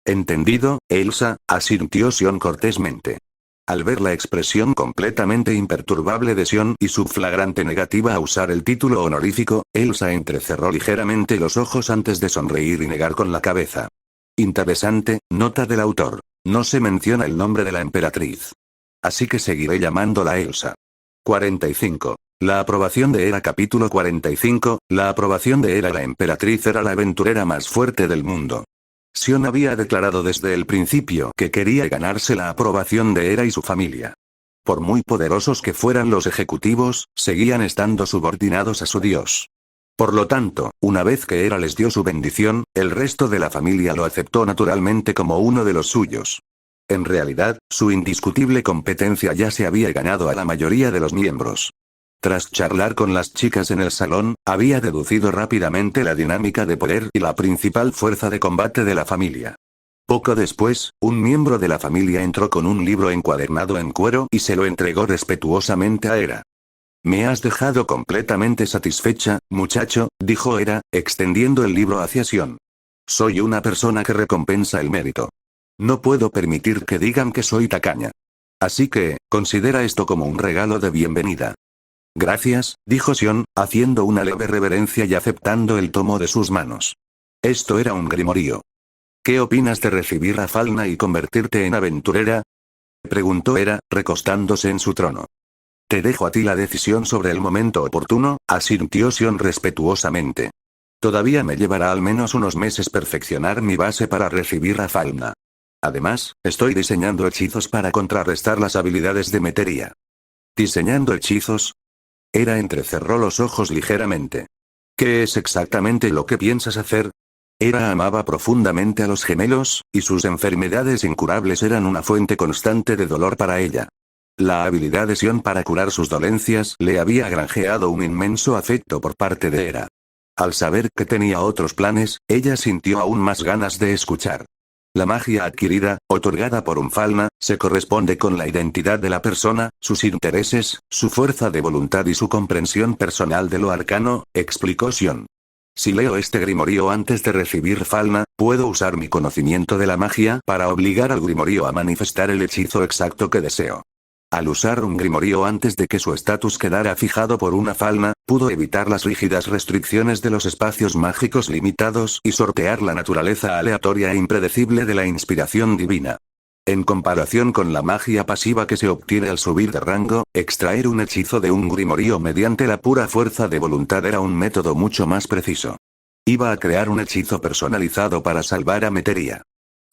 Entendido, Elsa, asintió Sion cortésmente. Al ver la expresión completamente imperturbable de Sion y su flagrante negativa a usar el título honorífico, Elsa entrecerró ligeramente los ojos antes de sonreír y negar con la cabeza. Interesante, nota del autor. No se menciona el nombre de la emperatriz. Así que seguiré llamándola Elsa. 45. La aprobación de Hera. Capítulo 45. La aprobación de Hera. La emperatriz era la aventurera más fuerte del mundo. Sion había declarado desde el principio que quería ganarse la aprobación de Hera y su familia. Por muy poderosos que fueran los ejecutivos, seguían estando subordinados a su dios. Por lo tanto, una vez que Hera les dio su bendición, el resto de la familia lo aceptó naturalmente como uno de los suyos. En realidad, su indiscutible competencia ya se había ganado a la mayoría de los miembros. Tras charlar con las chicas en el salón, había deducido rápidamente la dinámica de poder y la principal fuerza de combate de la familia. Poco después, un miembro de la familia entró con un libro encuadernado en cuero y se lo entregó respetuosamente a Hera. Me has dejado completamente satisfecha, muchacho, dijo Hera, extendiendo el libro hacia Sion. Soy una persona que recompensa el mérito. No puedo permitir que digan que soy tacaña. Así que, considera esto como un regalo de bienvenida. Gracias, dijo Sion, haciendo una leve reverencia y aceptando el tomo de sus manos. Esto era un grimorío. ¿Qué opinas de recibir a Falna y convertirte en aventurera? Preguntó Hera, recostándose en su trono. Te dejo a ti la decisión sobre el momento oportuno, asintió Sion respetuosamente. Todavía me llevará al menos unos meses perfeccionar mi base para recibir a Falna. Además, estoy diseñando hechizos para contrarrestar las habilidades de Metería. ¿Diseñando hechizos? Hera entrecerró los ojos ligeramente. ¿Qué es exactamente lo que piensas hacer? Hera amaba profundamente a los gemelos, y sus enfermedades incurables eran una fuente constante de dolor para ella. La habilidad de Sion para curar sus dolencias le había granjeado un inmenso afecto por parte de Hera. Al saber que tenía otros planes, ella sintió aún más ganas de escuchar. La magia adquirida, otorgada por un Falna, se corresponde con la identidad de la persona, sus intereses, su fuerza de voluntad y su comprensión personal de lo arcano, explicó Sion. Si leo este grimorío antes de recibir Falna, puedo usar mi conocimiento de la magia para obligar al grimorío a manifestar el hechizo exacto que deseo. Al usar un grimorío antes de que su estatus quedara fijado por una Falna, pudo evitar las rígidas restricciones de los espacios mágicos limitados y sortear la naturaleza aleatoria e impredecible de la inspiración divina. En comparación con la magia pasiva que se obtiene al subir de rango, extraer un hechizo de un grimorío mediante la pura fuerza de voluntad era un método mucho más preciso. Iba a crear un hechizo personalizado para salvar a Metería.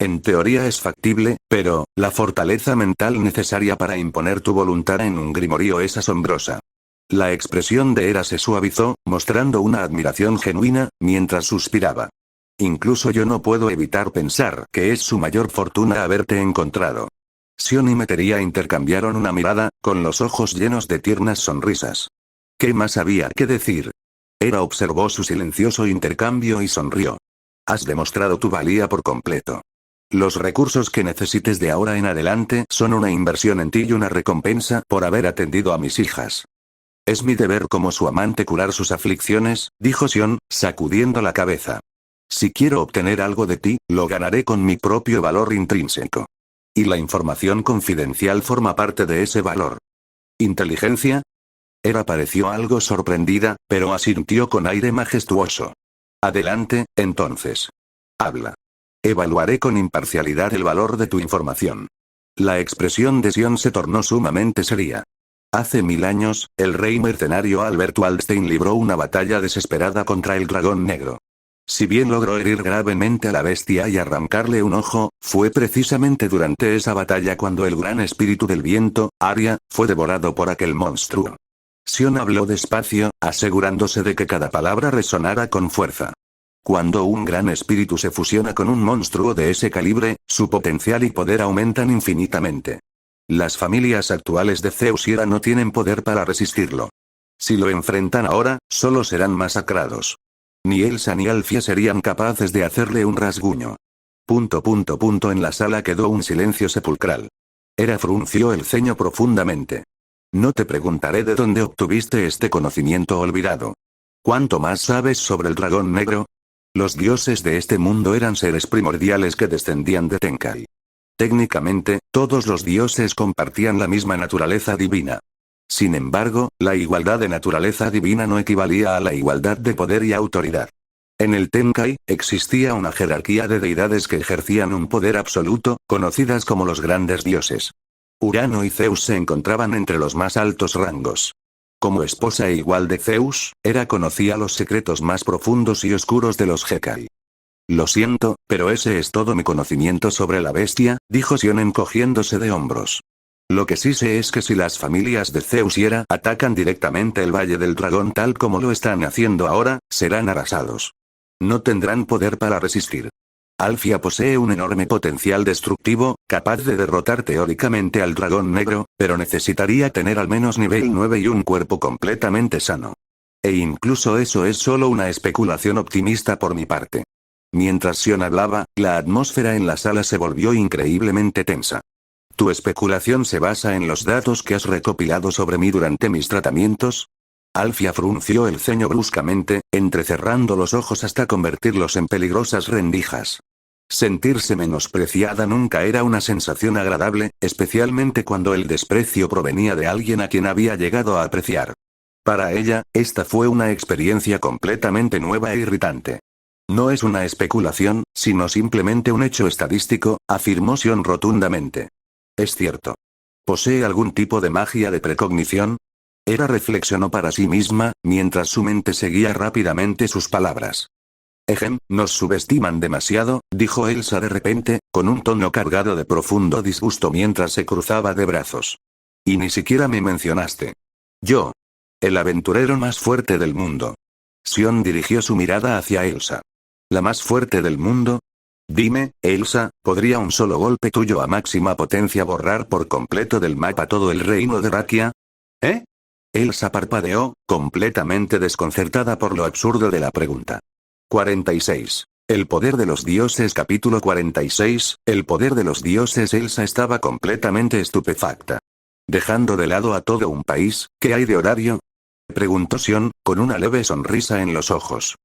En teoría es factible, pero, la fortaleza mental necesaria para imponer tu voluntad en un grimorío es asombrosa. La expresión de Hera se suavizó, mostrando una admiración genuina, mientras suspiraba. Incluso yo no puedo evitar pensar que es su mayor fortuna haberte encontrado. Sion y Metería intercambiaron una mirada, con los ojos llenos de tiernas sonrisas. ¿Qué más había que decir? Hera observó su silencioso intercambio y sonrió. Has demostrado tu valía por completo. Los recursos que necesites de ahora en adelante son una inversión en ti y una recompensa por haber atendido a mis hijas. Es mi deber como su amante curar sus aflicciones, dijo Sion, sacudiendo la cabeza. Si quiero obtener algo de ti, lo ganaré con mi propio valor intrínseco. Y la información confidencial forma parte de ese valor. ¿Inteligencia? Hera pareció algo sorprendida, pero asintió con aire majestuoso. Adelante, entonces. Habla. Evaluaré con imparcialidad el valor de tu información. La expresión de Sion se tornó sumamente seria. Hace 1000 años, el rey mercenario Albert Waldstein libró una batalla desesperada contra el dragón negro. Si bien logró herir gravemente a la bestia y arrancarle un ojo, fue precisamente durante esa batalla cuando el gran espíritu del viento, Arya, fue devorado por aquel monstruo. Sion habló despacio, asegurándose de que cada palabra resonara con fuerza. Cuando un gran espíritu se fusiona con un monstruo de ese calibre, su potencial y poder aumentan infinitamente. Las familias actuales de Zeus y Hera no tienen poder para resistirlo. Si lo enfrentan ahora, solo serán masacrados. Ni Elsa ni Alfia serían capaces de hacerle un rasguño. En la sala quedó un silencio sepulcral. Era frunció el ceño profundamente. No te preguntaré de dónde obtuviste este conocimiento olvidado. ¿Cuánto más sabes sobre el dragón negro? Los dioses de este mundo eran seres primordiales que descendían de Tenkai. Técnicamente, todos los dioses compartían la misma naturaleza divina. Sin embargo, la igualdad de naturaleza divina no equivalía a la igualdad de poder y autoridad. En el Tenkai, existía una jerarquía de deidades que ejercían un poder absoluto, conocidas como los grandes dioses. Urano y Zeus se encontraban entre los más altos rangos. Como esposa e igual de Zeus, Hera conocía los secretos más profundos y oscuros de los Hekai. Lo siento, pero ese es todo mi conocimiento sobre la bestia, dijo Sion encogiéndose de hombros. Lo que sí sé es que si las familias de Zeus y Hera atacan directamente el Valle del Dragón tal como lo están haciendo ahora, serán arrasados. No tendrán poder para resistir. Alfia posee un enorme potencial destructivo, capaz de derrotar teóricamente al dragón negro, pero necesitaría tener al menos nivel 9 y un cuerpo completamente sano. E incluso eso es solo una especulación optimista por mi parte. Mientras Sion hablaba, la atmósfera en la sala se volvió increíblemente tensa. ¿Tu especulación se basa en los datos que has recopilado sobre mí durante mis tratamientos? Alfia frunció el ceño bruscamente, entrecerrando los ojos hasta convertirlos en peligrosas rendijas. Sentirse menospreciada nunca era una sensación agradable, especialmente cuando el desprecio provenía de alguien a quien había llegado a apreciar. Para ella, esta fue una experiencia completamente nueva e irritante. No es una especulación, sino simplemente un hecho estadístico, afirmó Sion rotundamente. Es cierto. ¿Posee algún tipo de magia de precognición? Hera reflexionó para sí misma, mientras su mente seguía rápidamente sus palabras. Nos subestiman demasiado, dijo Elsa de repente, con un tono cargado de profundo disgusto mientras se cruzaba de brazos. Y ni siquiera me mencionaste. Yo. El aventurero más fuerte del mundo. Sion dirigió su mirada hacia Elsa. ¿La más fuerte del mundo? Dime, Elsa, ¿podría un solo golpe tuyo a máxima potencia borrar por completo del mapa todo el reino de Rakia? ¿Eh? Elsa parpadeó, completamente desconcertada por lo absurdo de la pregunta. 46. El poder de los dioses. Capítulo 46, el poder de los dioses. Elsa estaba completamente estupefacta. Dejando de lado a todo un país, ¿qué hay de horario? Preguntó Sion, con una leve sonrisa en los ojos.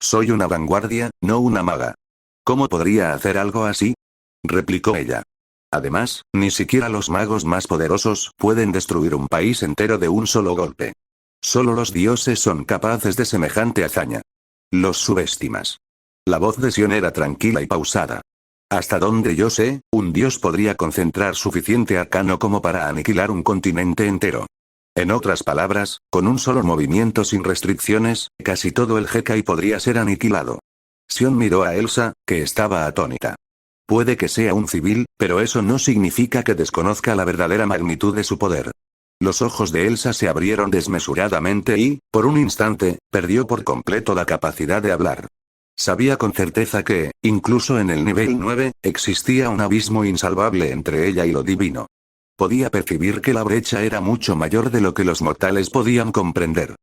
Soy una vanguardia, no una maga. ¿Cómo podría hacer algo así? Replicó ella. Además, ni siquiera los magos más poderosos pueden destruir un país entero de un solo golpe. Solo los dioses son capaces de semejante hazaña. Los subestimas. La voz de Sion era tranquila y pausada. Hasta donde yo sé, un dios podría concentrar suficiente arcano como para aniquilar un continente entero. En otras palabras, con un solo movimiento sin restricciones, casi todo el Hekai podría ser aniquilado. Sion miró a Elsa, que estaba atónita. Puede que sea un civil, pero eso no significa que desconozca la verdadera magnitud de su poder. Los ojos de Elsa se abrieron desmesuradamente y, por un instante, perdió por completo la capacidad de hablar. Sabía con certeza que, incluso en el nivel 9, existía un abismo insalvable entre ella y lo divino. Podía percibir que la brecha era mucho mayor de lo que los mortales podían comprender.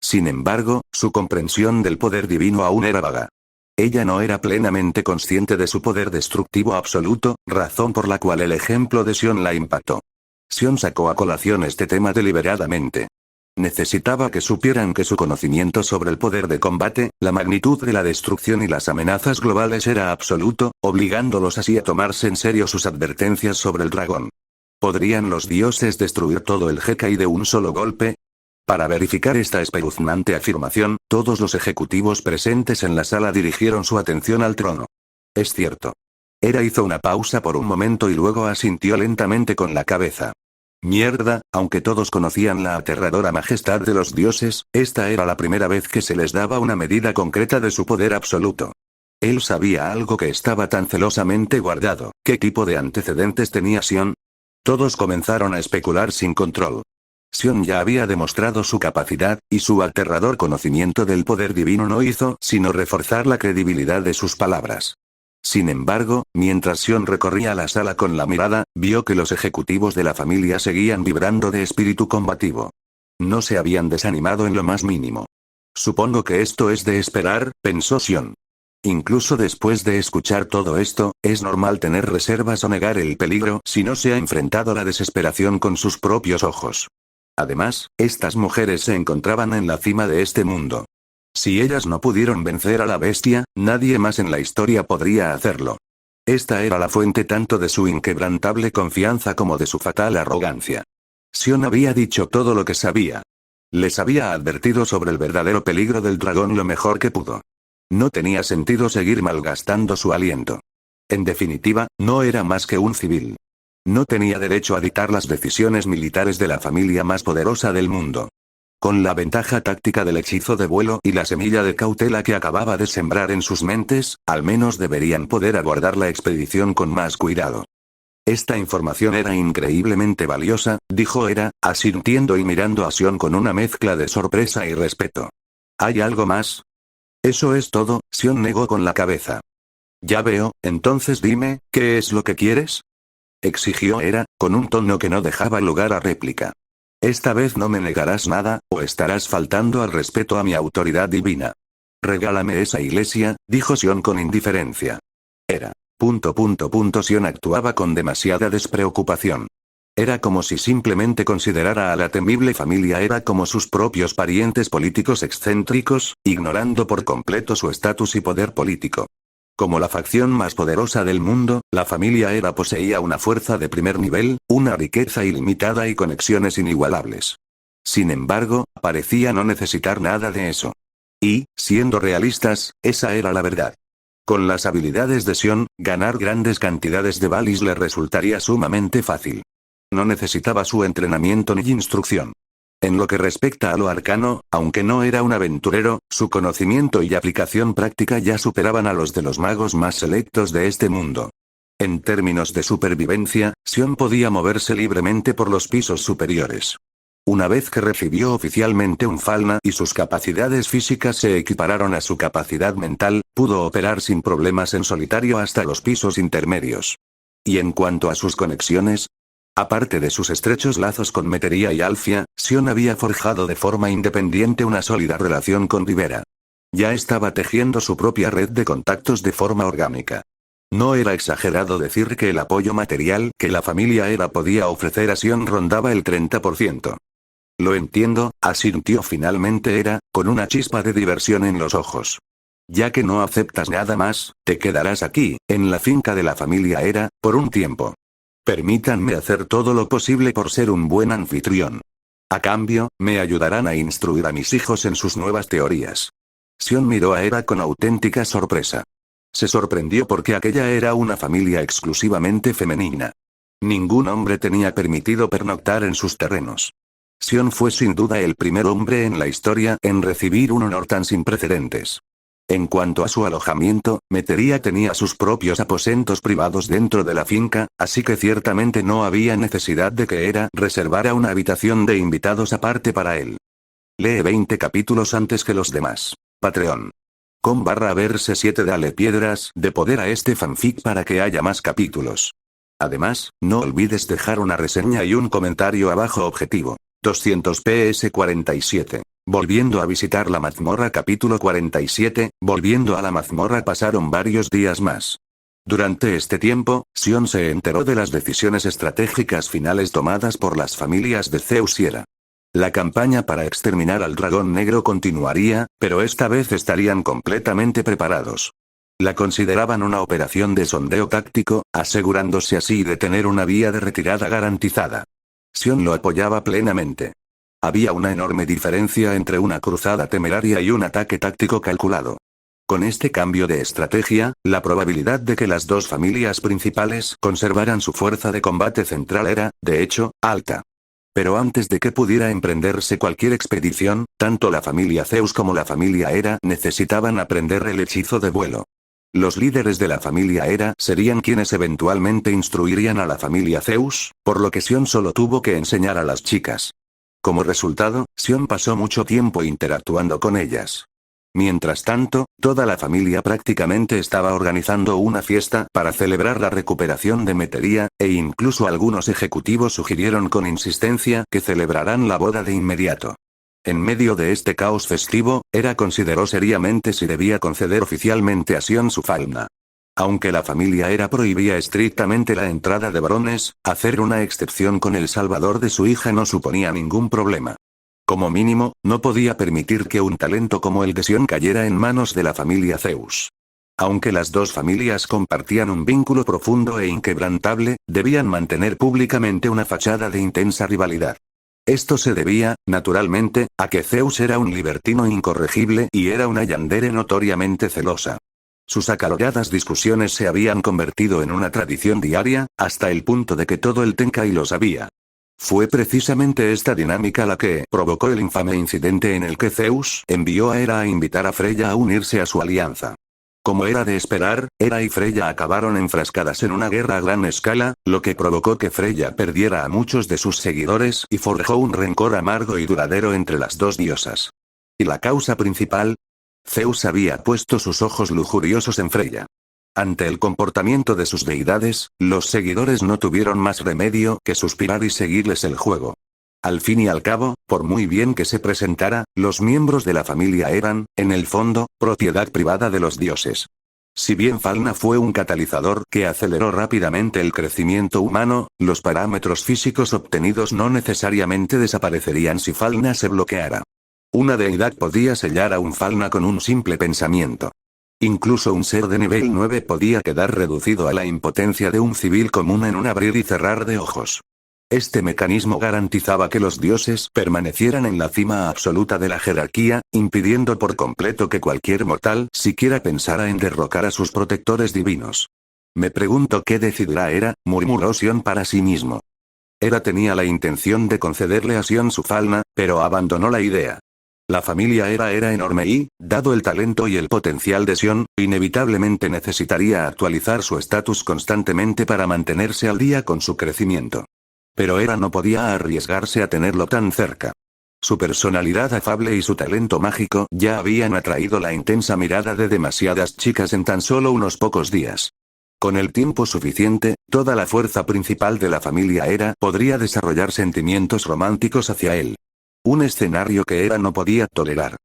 Sin embargo, su comprensión del poder divino aún era vaga. Ella no era plenamente consciente de su poder destructivo absoluto, razón por la cual el ejemplo de Sion la impactó. Sion sacó a colación este tema deliberadamente. Necesitaba que supieran que su conocimiento sobre el poder de combate, la magnitud de la destrucción y las amenazas globales era absoluto, obligándolos así a tomarse en serio sus advertencias sobre el dragón. ¿Podrían los dioses destruir todo el Hekai de un solo golpe? Para verificar esta espeluznante afirmación, todos los ejecutivos presentes en la sala dirigieron su atención al trono. Es cierto. Hera hizo una pausa por un momento y luego asintió lentamente con la cabeza. Mierda, aunque todos conocían la aterradora majestad de los dioses, esta era la primera vez que se les daba una medida concreta de su poder absoluto. Él sabía algo que estaba tan celosamente guardado. ¿Qué tipo de antecedentes tenía Sion? Todos comenzaron a especular sin control. Sion ya había demostrado su capacidad, y su aterrador conocimiento del poder divino no hizo sino reforzar la credibilidad de sus palabras. Sin embargo, mientras Sion recorría la sala con la mirada, vio que los ejecutivos de la familia seguían vibrando de espíritu combativo. No se habían desanimado en lo más mínimo. Supongo que esto es de esperar, pensó Sion. Incluso después de escuchar todo esto, es normal tener reservas o negar el peligro si no se ha enfrentado a la desesperación con sus propios ojos. Además, estas mujeres se encontraban en la cima de este mundo. Si ellas no pudieron vencer a la bestia, nadie más en la historia podría hacerlo. Esta era la fuente tanto de su inquebrantable confianza como de su fatal arrogancia. Sion había dicho todo lo que sabía. Les había advertido sobre el verdadero peligro del dragón lo mejor que pudo. No tenía sentido seguir malgastando su aliento. En definitiva, no era más que un civil. No tenía derecho a dictar las decisiones militares de la familia más poderosa del mundo. Con la ventaja táctica del hechizo de vuelo y la semilla de cautela que acababa de sembrar en sus mentes, al menos deberían poder abordar la expedición con más cuidado. Esta información era increíblemente valiosa, dijo Hera, asintiendo y mirando a Sion con una mezcla de sorpresa y respeto. ¿Hay algo más? Eso es todo, Sion negó con la cabeza. Ya veo, entonces dime, ¿qué es lo que quieres? Exigió Hera, con un tono que no dejaba lugar a réplica. Esta vez no me negarás nada, o estarás faltando al respeto a mi autoridad divina. Regálame esa iglesia, dijo Sion con indiferencia. Hera. Sion actuaba con demasiada despreocupación. Era como si simplemente considerara a la temible familia Hera como sus propios parientes políticos excéntricos, ignorando por completo su estatus y poder político. Como la facción más poderosa del mundo, la familia Hera poseía una fuerza de primer nivel, una riqueza ilimitada y conexiones inigualables. Sin embargo, parecía no necesitar nada de eso. Y, siendo realistas, esa era la verdad. Con las habilidades de Sion, ganar grandes cantidades de Valis le resultaría sumamente fácil. No necesitaba su entrenamiento ni instrucción. En lo que respecta a lo arcano, aunque no era un aventurero, su conocimiento y aplicación práctica ya superaban a los de los magos más selectos de este mundo. En términos de supervivencia, Sion podía moverse libremente por los pisos superiores. Una vez que recibió oficialmente un Falna y sus capacidades físicas se equipararon a su capacidad mental, pudo operar sin problemas en solitario hasta los pisos intermedios. Y en cuanto a sus conexiones, aparte de sus estrechos lazos con Metería y Alfia, Sion había forjado de forma independiente una sólida relación con Rivera. Ya estaba tejiendo su propia red de contactos de forma orgánica. No era exagerado decir que el apoyo material que la familia Hera podía ofrecer a Sion rondaba el 30%. Lo entiendo, asintió finalmente Hera, con una chispa de diversión en los ojos. Ya que no aceptas nada más, te quedarás aquí, en la finca de la familia Hera, por un tiempo. Permítanme hacer todo lo posible por ser un buen anfitrión. A cambio, me ayudarán a instruir a mis hijos en sus nuevas teorías. Sion miró a Hera con auténtica sorpresa. Se sorprendió porque aquella era una familia exclusivamente femenina. Ningún hombre tenía permitido pernoctar en sus terrenos. Sion fue sin duda el primer hombre en la historia en recibir un honor tan sin precedentes. En cuanto a su alojamiento, Metería tenía sus propios aposentos privados dentro de la finca, así que ciertamente no había necesidad de que Hera reservara una habitación de invitados aparte para él. Lee 20 capítulos antes que los demás. Patreon. com/verse 7 Dale piedras de poder a este fanfic para que haya más capítulos. Además, no olvides dejar una reseña y un comentario abajo objetivo. 200 PS 47. Volviendo a visitar la mazmorra capítulo 47, volviendo a la mazmorra pasaron varios días más. Durante este tiempo, Sion se enteró de las decisiones estratégicas finales tomadas por las familias de Zeus y Hera. La campaña para exterminar al dragón negro continuaría, pero esta vez estarían completamente preparados. La consideraban una operación de sondeo táctico, asegurándose así de tener una vía de retirada garantizada. Sion lo apoyaba plenamente. Había una enorme diferencia entre una cruzada temeraria y un ataque táctico calculado. Con este cambio de estrategia, la probabilidad de que las dos familias principales conservaran su fuerza de combate central era, de hecho, alta. Pero antes de que pudiera emprenderse cualquier expedición, tanto la familia Zeus como la familia Hera necesitaban aprender el hechizo de vuelo. Los líderes de la familia Hera serían quienes eventualmente instruirían a la familia Zeus, por lo que Sion solo tuvo que enseñar a las chicas. Como resultado, Sion pasó mucho tiempo interactuando con ellas. Mientras tanto, toda la familia prácticamente estaba organizando una fiesta para celebrar la recuperación de Metería, e incluso algunos ejecutivos sugirieron con insistencia que celebrarán la boda de inmediato. En medio de este caos festivo, Hera consideró seriamente si debía conceder oficialmente a Sion su falda. Aunque la familia Hera prohibía estrictamente la entrada de varones, hacer una excepción con el salvador de su hija no suponía ningún problema. Como mínimo, no podía permitir que un talento como el de Sion cayera en manos de la familia Zeus. Aunque las dos familias compartían un vínculo profundo e inquebrantable, debían mantener públicamente una fachada de intensa rivalidad. Esto se debía, naturalmente, a que Zeus era un libertino incorregible y era una yandere notoriamente celosa. Sus acaloradas discusiones se habían convertido en una tradición diaria, hasta el punto de que todo el Tenkai lo sabía. Fue precisamente esta dinámica la que provocó el infame incidente en el que Zeus envió a Hera a invitar a Freya a unirse a su alianza. Como era de esperar, Hera y Freya acabaron enfrascadas en una guerra a gran escala, lo que provocó que Freya perdiera a muchos de sus seguidores y forjó un rencor amargo y duradero entre las dos diosas. ¿Y la causa principal? Zeus había puesto sus ojos lujuriosos en Freya. Ante el comportamiento de sus deidades, los seguidores no tuvieron más remedio que suspirar y seguirles el juego. Al fin y al cabo, por muy bien que se presentara, los miembros de la familia eran, en el fondo, propiedad privada de los dioses. Si bien Falna fue un catalizador que aceleró rápidamente el crecimiento humano, los parámetros físicos obtenidos no necesariamente desaparecerían si Falna se bloqueara. Una deidad podía sellar a un Falna con un simple pensamiento. Incluso un ser de nivel 9 podía quedar reducido a la impotencia de un civil común en un abrir y cerrar de ojos. Este mecanismo garantizaba que los dioses permanecieran en la cima absoluta de la jerarquía, impidiendo por completo que cualquier mortal siquiera pensara en derrocar a sus protectores divinos. Me pregunto qué decidirá Hera, murmuró Sion para sí mismo. Hera tenía la intención de concederle a Sion su falna, pero abandonó la idea. La familia Hera era enorme y, dado el talento y el potencial de Sion, inevitablemente necesitaría actualizar su estatus constantemente para mantenerse al día con su crecimiento. Pero Hera no podía arriesgarse a tenerlo tan cerca. Su personalidad afable y su talento mágico ya habían atraído la intensa mirada de demasiadas chicas en tan solo unos pocos días. Con el tiempo suficiente, toda la fuerza principal de la familia Hera podría desarrollar sentimientos románticos hacia él. Un escenario que Hera no podía tolerar.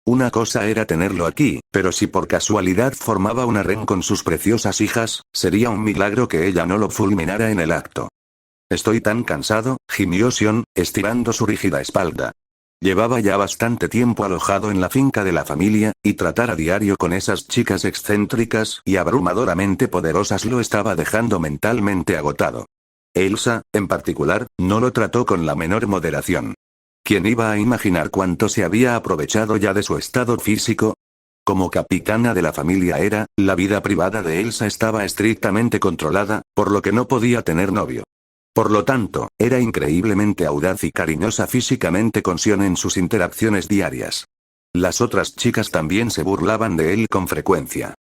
Una cosa era tenerlo aquí, pero si por casualidad formaba un harén con sus preciosas hijas, sería un milagro que ella no lo fulminara en el acto. Estoy tan cansado, gimió Sion, estirando su rígida espalda. Llevaba ya bastante tiempo alojado en la finca de la familia, y tratar a diario con esas chicas excéntricas y abrumadoramente poderosas lo estaba dejando mentalmente agotado. Elsa, en particular, no lo trató con la menor moderación. ¿Quién iba a imaginar cuánto se había aprovechado ya de su estado físico? Como capitana de la familia Hera, la vida privada de Elsa estaba estrictamente controlada, por lo que no podía tener novio. Por lo tanto, era increíblemente audaz y cariñosa físicamente con Sion en sus interacciones diarias. Las otras chicas también se burlaban de él con frecuencia.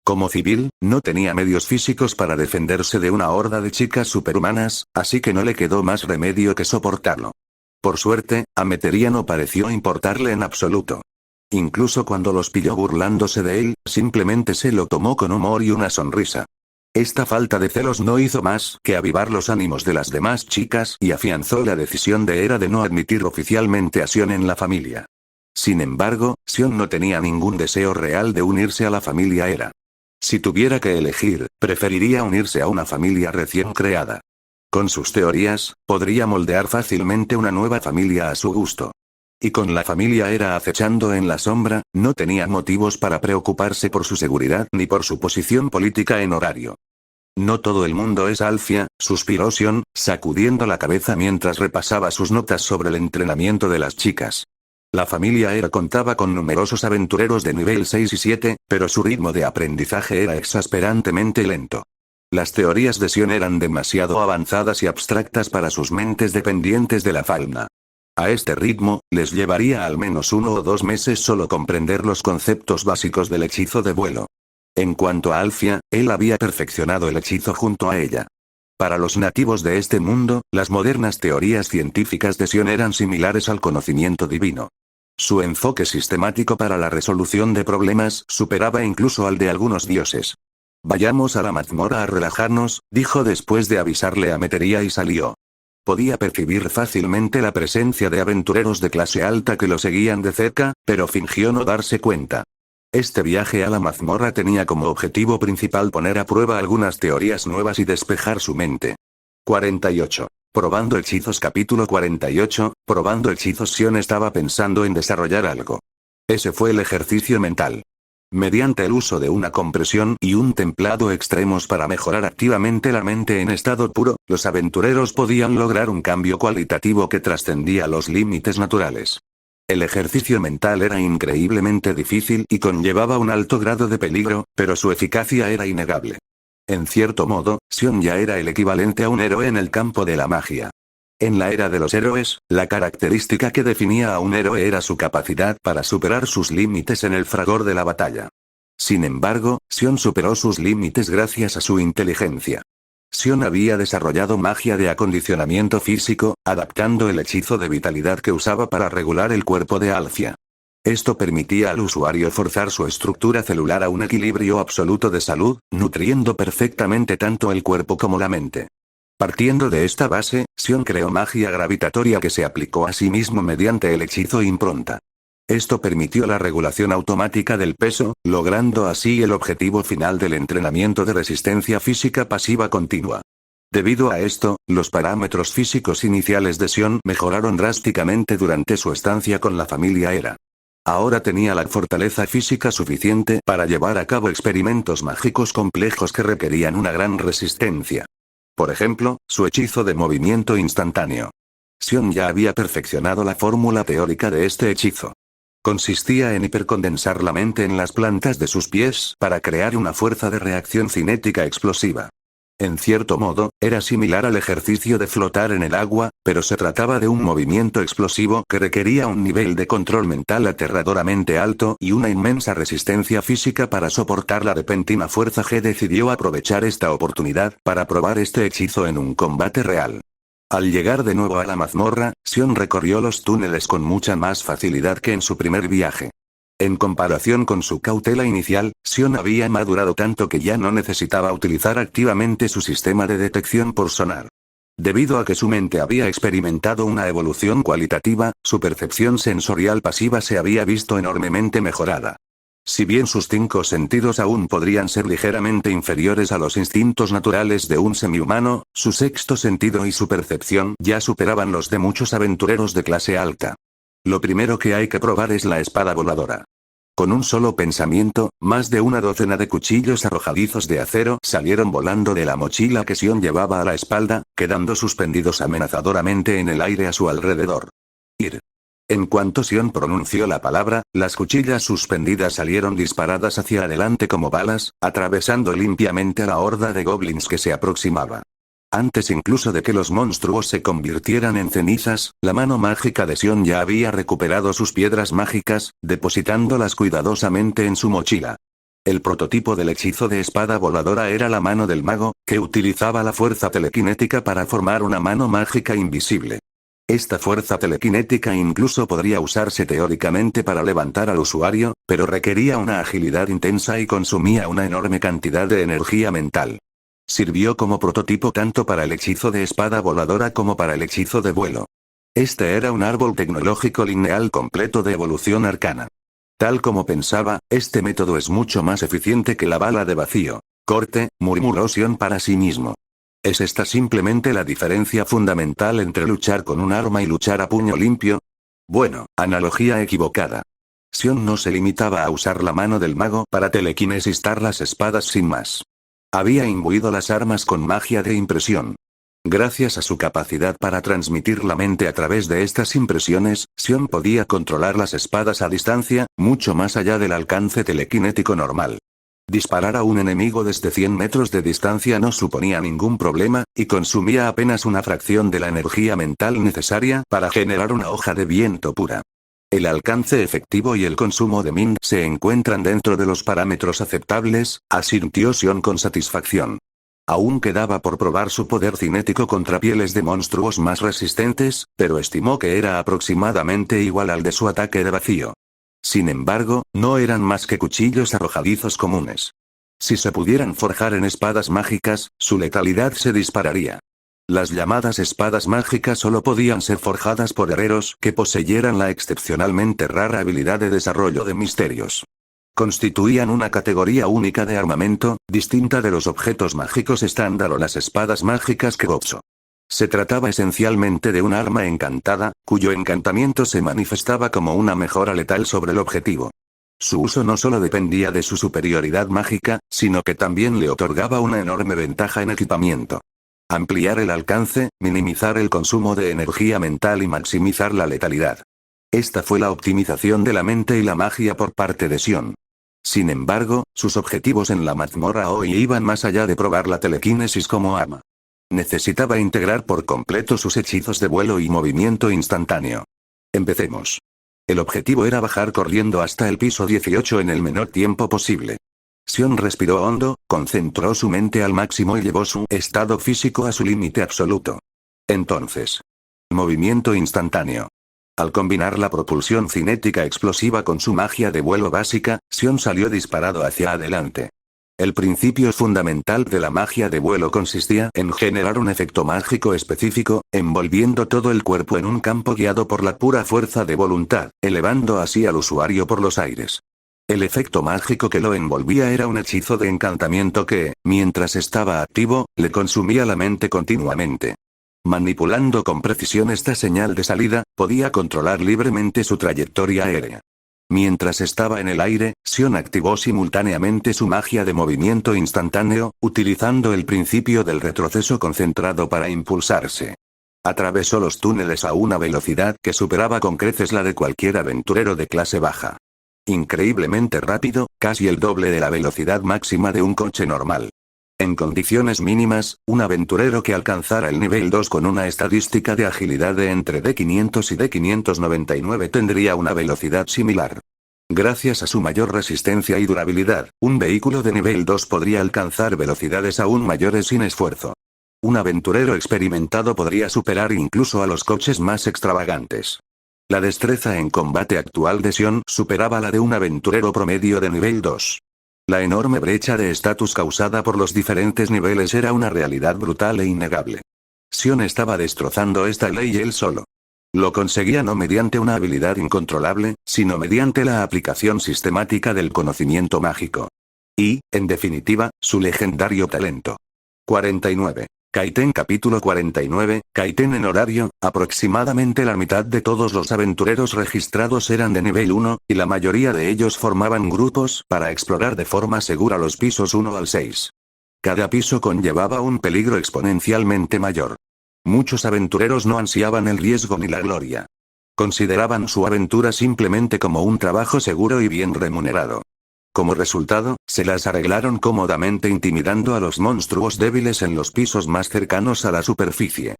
Como civil, no tenía medios físicos para defenderse de una horda de chicas superhumanas, así que no le quedó más remedio que soportarlo. Por suerte, a Metería no pareció importarle en absoluto. Incluso cuando los pilló burlándose de él, simplemente se lo tomó con humor y una sonrisa. Esta falta de celos no hizo más que avivar los ánimos de las demás chicas y afianzó la decisión de Hera de no admitir oficialmente a Sion en la familia. Sin embargo, Sion no tenía ningún deseo real de unirse a la familia Hera. Si tuviera que elegir, preferiría unirse a una familia recién creada. Con sus teorías, podría moldear fácilmente una nueva familia a su gusto. Y con la familia Hera acechando en la sombra, no tenía motivos para preocuparse por su seguridad ni por su posición política en horario. No todo el mundo es Alfia, suspiró Sion, sacudiendo la cabeza mientras repasaba sus notas sobre el entrenamiento de las chicas. La familia Hera contaba con numerosos aventureros de nivel 6 y 7, pero su ritmo de aprendizaje era exasperantemente lento. Las teorías de Sion eran demasiado avanzadas y abstractas para sus mentes dependientes de la fauna. A este ritmo, les llevaría al menos 1 o 2 meses solo comprender los conceptos básicos del hechizo de vuelo. En cuanto a Alfia, él había perfeccionado el hechizo junto a ella. Para los nativos de este mundo, las modernas teorías científicas de Sion eran similares al conocimiento divino. Su enfoque sistemático para la resolución de problemas superaba incluso al de algunos dioses. Vayamos a la mazmorra a relajarnos, dijo después de avisarle a Metería y salió. Podía percibir fácilmente la presencia de aventureros de clase alta que lo seguían de cerca, pero fingió no darse cuenta. Este viaje a la mazmorra tenía como objetivo principal poner a prueba algunas teorías nuevas y despejar su mente. 48. Probando hechizos. Capítulo 48, probando hechizos. Sion estaba pensando en desarrollar algo. Ese fue el ejercicio mental. Mediante el uso de una compresión y un templado extremos para mejorar activamente la mente en estado puro, los aventureros podían lograr un cambio cualitativo que trascendía los límites naturales. El ejercicio mental era increíblemente difícil y conllevaba un alto grado de peligro, pero su eficacia era innegable. En cierto modo, Sion ya era el equivalente a un héroe en el campo de la magia. En la era de los héroes, la característica que definía a un héroe era su capacidad para superar sus límites en el fragor de la batalla. Sin embargo, Sion superó sus límites gracias a su inteligencia. Sion había desarrollado magia de acondicionamiento físico, adaptando el hechizo de vitalidad que usaba para regular el cuerpo de Alcia. Esto permitía al usuario forzar su estructura celular a un equilibrio absoluto de salud, nutriendo perfectamente tanto el cuerpo como la mente. Partiendo de esta base, Sion creó magia gravitatoria que se aplicó a sí mismo mediante el hechizo impronta. Esto permitió la regulación automática del peso, logrando así el objetivo final del entrenamiento de resistencia física pasiva continua. Debido a esto, los parámetros físicos iniciales de Sion mejoraron drásticamente durante su estancia con la familia Hera. Ahora tenía la fortaleza física suficiente para llevar a cabo experimentos mágicos complejos que requerían una gran resistencia. Por ejemplo, su hechizo de movimiento instantáneo. Sion ya había perfeccionado la fórmula teórica de este hechizo. Consistía en hipercondensar la mente en las plantas de sus pies para crear una fuerza de reacción cinética explosiva. En cierto modo, era similar al ejercicio de flotar en el agua, pero se trataba de un movimiento explosivo que requería un nivel de control mental aterradoramente alto y una inmensa resistencia física para soportar la repentina fuerza G. Decidió aprovechar esta oportunidad para probar este hechizo en un combate real. Al llegar de nuevo a la mazmorra, Sion recorrió los túneles con mucha más facilidad que en su primer viaje. En comparación con su cautela inicial, Sion había madurado tanto que ya no necesitaba utilizar activamente su sistema de detección por sonar. Debido a que su mente había experimentado una evolución cualitativa, su percepción sensorial pasiva se había visto enormemente mejorada. Si bien sus 5 sentidos aún podrían ser ligeramente inferiores a los instintos naturales de un semihumano, su sexto sentido y su percepción ya superaban los de muchos aventureros de clase alta. Lo primero que hay que probar es la espada voladora. Con un solo pensamiento, más de una docena de cuchillos arrojadizos de acero salieron volando de la mochila que Sion llevaba a la espalda, quedando suspendidos amenazadoramente en el aire a su alrededor. Ir. En cuanto Sion pronunció la palabra, las cuchillas suspendidas salieron disparadas hacia adelante como balas, atravesando limpiamente a la horda de goblins que se aproximaba. Antes incluso de que los monstruos se convirtieran en cenizas, la mano mágica de Sion ya había recuperado sus piedras mágicas, depositándolas cuidadosamente en su mochila. El prototipo del hechizo de espada voladora era la mano del mago, que utilizaba la fuerza telequinética para formar una mano mágica invisible. Esta fuerza telequinética incluso podría usarse teóricamente para levantar al usuario, pero requería una agilidad intensa y consumía una enorme cantidad de energía mental. Sirvió como prototipo tanto para el hechizo de espada voladora como para el hechizo de vuelo. Este era un árbol tecnológico lineal completo de evolución arcana. Tal como pensaba, este método es mucho más eficiente que la bala de vacío. Corte, murmuró Sion para sí mismo. ¿Es esta simplemente la diferencia fundamental entre luchar con un arma y luchar a puño limpio? Bueno, analogía equivocada. Sion no se limitaba a usar la mano del mago para telequinesistar las espadas sin más. Había imbuido las armas con magia de impresión. Gracias a su capacidad para transmitir la mente a través de estas impresiones, Sion podía controlar las espadas a distancia, mucho más allá del alcance telequinético normal. Disparar a un enemigo desde 100 metros de distancia no suponía ningún problema, y consumía apenas una fracción de la energía mental necesaria para generar una hoja de viento pura. El alcance efectivo y el consumo de Mind se encuentran dentro de los parámetros aceptables, asintió Sion con satisfacción. Aún quedaba por probar su poder cinético contra pieles de monstruos más resistentes, pero estimó que era aproximadamente igual al de su ataque de vacío. Sin embargo, no eran más que cuchillos arrojadizos comunes. Si se pudieran forjar en espadas mágicas, su letalidad se dispararía. Las llamadas espadas mágicas solo podían ser forjadas por herreros que poseyeran la excepcionalmente rara habilidad de desarrollo de misterios. Constituían una categoría única de armamento, distinta de los objetos mágicos estándar o las espadas mágicas que Gopso. Se trataba esencialmente de un arma encantada, cuyo encantamiento se manifestaba como una mejora letal sobre el objetivo. Su uso no solo dependía de su superioridad mágica, sino que también le otorgaba una enorme ventaja en equipamiento. Ampliar el alcance, minimizar el consumo de energía mental y maximizar la letalidad. Esta fue la optimización de la mente y la magia por parte de Xion. Sin embargo, sus objetivos en la mazmorra hoy iban más allá de probar la telequinesis como arma. Necesitaba integrar por completo sus hechizos de vuelo y movimiento instantáneo. Empecemos. El objetivo era bajar corriendo hasta el piso 18 en el menor tiempo posible. Xion respiró hondo, concentró su mente al máximo y llevó su estado físico a su límite absoluto. Entonces. Movimiento instantáneo. Al combinar la propulsión cinética explosiva con su magia de vuelo básica, Xion salió disparado hacia adelante. El principio fundamental de la magia de vuelo consistía en generar un efecto mágico específico, envolviendo todo el cuerpo en un campo guiado por la pura fuerza de voluntad, elevando así al usuario por los aires. El efecto mágico que lo envolvía era un hechizo de encantamiento que, mientras estaba activo, le consumía la mente continuamente. Manipulando con precisión esta señal de salida, podía controlar libremente su trayectoria aérea. Mientras estaba en el aire, Xion activó simultáneamente su magia de movimiento instantáneo, utilizando el principio del retroceso concentrado para impulsarse. Atravesó los túneles a una velocidad que superaba con creces la de cualquier aventurero de clase baja. Increíblemente rápido, casi el doble de la velocidad máxima de un coche normal. En condiciones mínimas, un aventurero que alcanzara el nivel 2 con una estadística de agilidad de entre D500 y D599 tendría una velocidad similar. Gracias a su mayor resistencia y durabilidad, un vehículo de nivel 2 podría alcanzar velocidades aún mayores sin esfuerzo. Un aventurero experimentado podría superar incluso a los coches más extravagantes. La destreza en combate actual de Xion superaba la de un aventurero promedio de nivel 2. La enorme brecha de estatus causada por los diferentes niveles era una realidad brutal e innegable. Xion estaba destrozando esta ley él solo. Lo conseguía no mediante una habilidad incontrolable, sino mediante la aplicación sistemática del conocimiento mágico. Y, en definitiva, su legendario talento. 49. Kaiten capítulo 49, Kaiten en horario, aproximadamente la mitad de todos los aventureros registrados eran de nivel 1, y la mayoría de ellos formaban grupos para explorar de forma segura los pisos 1 al 6. Cada piso conllevaba un peligro exponencialmente mayor. Muchos aventureros no ansiaban el riesgo ni la gloria. Consideraban su aventura simplemente como un trabajo seguro y bien remunerado. Como resultado, se las arreglaron cómodamente intimidando a los monstruos débiles en los pisos más cercanos a la superficie.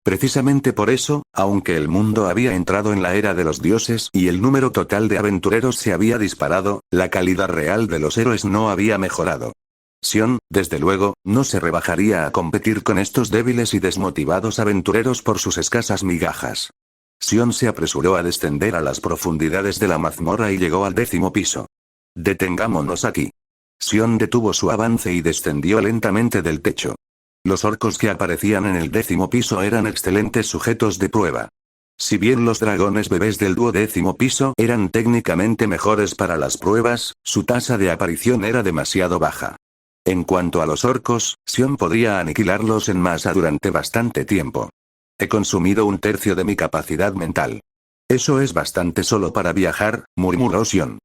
Precisamente por eso, aunque el mundo había entrado en la era de los dioses y el número total de aventureros se había disparado, la calidad real de los héroes no había mejorado. Xion, desde luego, no se rebajaría a competir con estos débiles y desmotivados aventureros por sus escasas migajas. Xion se apresuró a descender a las profundidades de la mazmorra y llegó al 10º piso. Detengámonos aquí. Xion detuvo su avance y descendió lentamente del techo. Los orcos que aparecían en el 10º piso eran excelentes sujetos de prueba. Si bien los dragones bebés del 12º piso eran técnicamente mejores para las pruebas, su tasa de aparición era demasiado baja. En cuanto a los orcos, Xion podría aniquilarlos en masa durante bastante tiempo. He consumido un tercio de mi capacidad mental. Eso es bastante solo para viajar, murmuró Xion.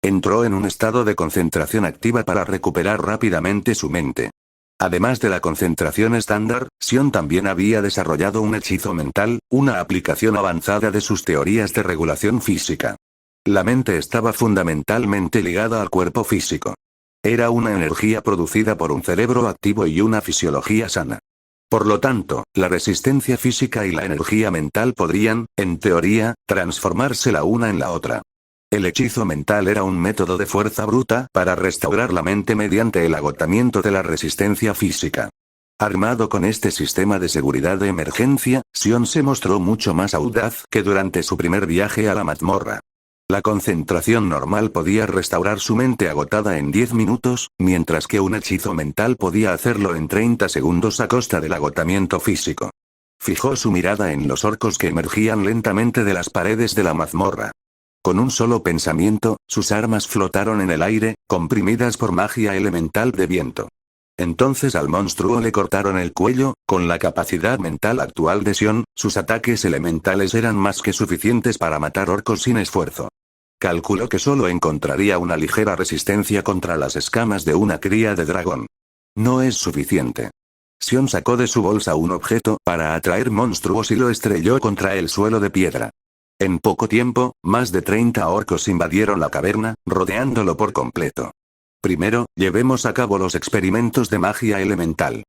Entró en un estado de concentración activa para recuperar rápidamente su mente. Además de la concentración estándar, Xion también había desarrollado un hechizo mental, una aplicación avanzada de sus teorías de regulación física. La mente estaba fundamentalmente ligada al cuerpo físico. Era una energía producida por un cerebro activo y una fisiología sana. Por lo tanto, la resistencia física y la energía mental podrían, en teoría, transformarse la una en la otra. El hechizo mental era un método de fuerza bruta para restaurar la mente mediante el agotamiento de la resistencia física. Armado con este sistema de seguridad de emergencia, Xion se mostró mucho más audaz que durante su primer viaje a la mazmorra. La concentración normal podía restaurar su mente agotada en 10 minutos, mientras que un hechizo mental podía hacerlo en 30 segundos a costa del agotamiento físico. Fijó su mirada en los orcos que emergían lentamente de las paredes de la mazmorra. Con un solo pensamiento, sus armas flotaron en el aire, comprimidas por magia elemental de viento. Entonces al monstruo le cortaron el cuello. Con la capacidad mental actual de Sion, sus ataques elementales eran más que suficientes para matar orcos sin esfuerzo. Calculó que solo encontraría una ligera resistencia contra las escamas de una cría de dragón. No es suficiente. Sion sacó de su bolsa un objeto para atraer monstruos y lo estrelló contra el suelo de piedra. En poco tiempo, más de 30 orcos invadieron la caverna, rodeándolo por completo. Primero, llevemos a cabo los experimentos de magia elemental.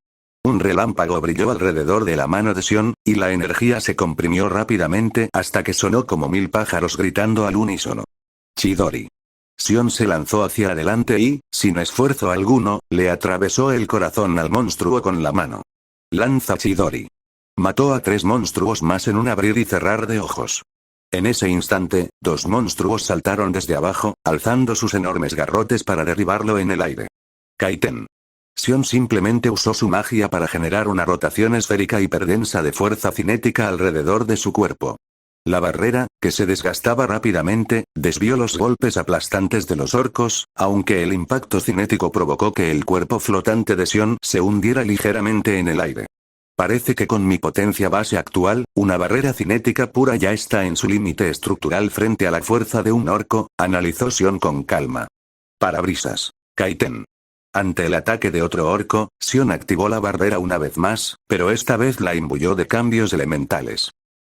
Un relámpago brilló alrededor de la mano de Sion, y la energía se comprimió rápidamente hasta que sonó como 1000 pájaros gritando al unísono. Chidori. Sion se lanzó hacia adelante y, sin esfuerzo alguno, le atravesó el corazón al monstruo con la mano. Lanza Chidori. Mató a 3 monstruos más en un abrir y cerrar de ojos. En ese instante, 2 monstruos saltaron desde abajo, alzando sus enormes garrotes para derribarlo en el aire. Kaiten. Sion simplemente usó su magia para generar una rotación esférica hiperdensa de fuerza cinética alrededor de su cuerpo. La barrera, que se desgastaba rápidamente, desvió los golpes aplastantes de los orcos, aunque el impacto cinético provocó que el cuerpo flotante de Sion se hundiera ligeramente en el aire. Parece que con mi potencia base actual, una barrera cinética pura ya está en su límite estructural frente a la fuerza de un orco, analizó Sion con calma. Parabrisas. Kaiten. Ante el ataque de otro orco, Sion activó la barrera una vez más, pero esta vez la imbuyó de cambios elementales.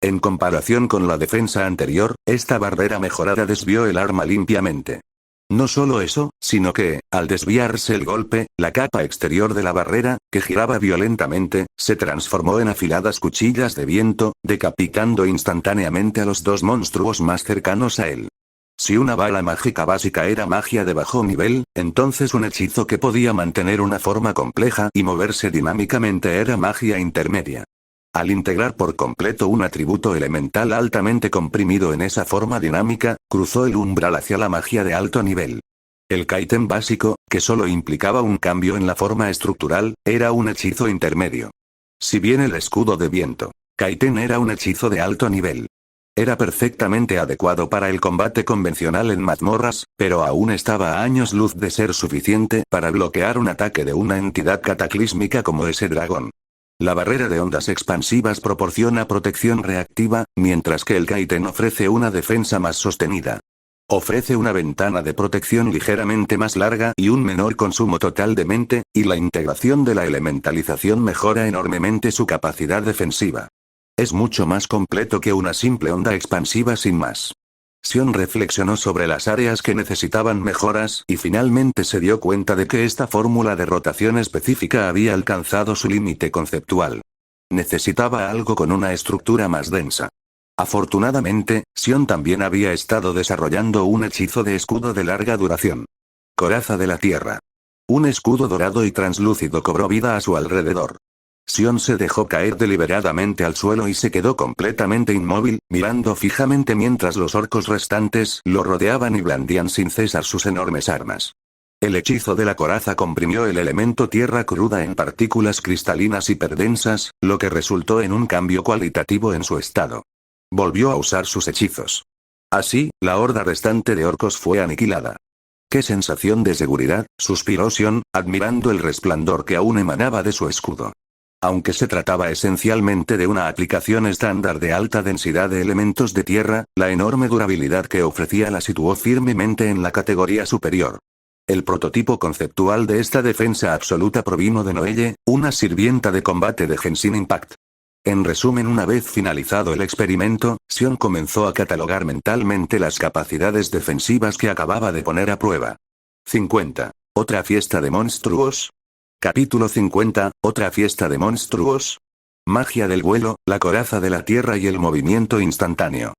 En comparación con la defensa anterior, esta barrera mejorada desvió el arma limpiamente. No solo eso, sino que, al desviarse el golpe, la capa exterior de la barrera, que giraba violentamente, se transformó en afiladas cuchillas de viento, decapitando instantáneamente a los 2 monstruos más cercanos a él. Si una bala mágica básica era magia de bajo nivel, entonces un hechizo que podía mantener una forma compleja y moverse dinámicamente era magia intermedia. Al integrar por completo un atributo elemental altamente comprimido en esa forma dinámica, cruzó el umbral hacia la magia de alto nivel. El Kaiten básico, que solo implicaba un cambio en la forma estructural, era un hechizo intermedio. Si bien el escudo de viento Kaiten era un hechizo de alto nivel. Era perfectamente adecuado para el combate convencional en mazmorras, pero aún estaba a años luz de ser suficiente para bloquear un ataque de una entidad cataclísmica como ese dragón. La barrera de ondas expansivas proporciona protección reactiva, mientras que el Kaiten ofrece una defensa más sostenida. Ofrece una ventana de protección ligeramente más larga y un menor consumo total de mente, y la integración de la elementalización mejora enormemente su capacidad defensiva. Es mucho más completo que una simple onda expansiva sin más. Sion reflexionó sobre las áreas que necesitaban mejoras y finalmente se dio cuenta de que esta fórmula de rotación específica había alcanzado su límite conceptual. Necesitaba algo con una estructura más densa. Afortunadamente, Sion también había estado desarrollando un hechizo de escudo de larga duración. Coraza de la Tierra. Un escudo dorado y translúcido cobró vida a su alrededor. Sion se dejó caer deliberadamente al suelo y se quedó completamente inmóvil, mirando fijamente mientras los orcos restantes lo rodeaban y blandían sin cesar sus enormes armas. El hechizo de la coraza comprimió el elemento tierra cruda en partículas cristalinas hiperdensas, lo que resultó en un cambio cualitativo en su estado. Volvió a usar sus hechizos. Así, la horda restante de orcos fue aniquilada. ¡Qué sensación de seguridad!, suspiró Sion, admirando el resplandor que aún emanaba de su escudo. Aunque se trataba esencialmente de una aplicación estándar de alta densidad de elementos de tierra, la enorme durabilidad que ofrecía la situó firmemente en la categoría superior. El prototipo conceptual de esta defensa absoluta provino de Noelle, una sirvienta de combate de Genshin Impact. En resumen, una vez finalizado el experimento, Sion comenzó a catalogar mentalmente las capacidades defensivas que acababa de poner a prueba. 50. ¿Otra fiesta de monstruos? Capítulo 50, ¿otra fiesta de monstruos? Magia del vuelo, la coraza de la tierra y el movimiento instantáneo.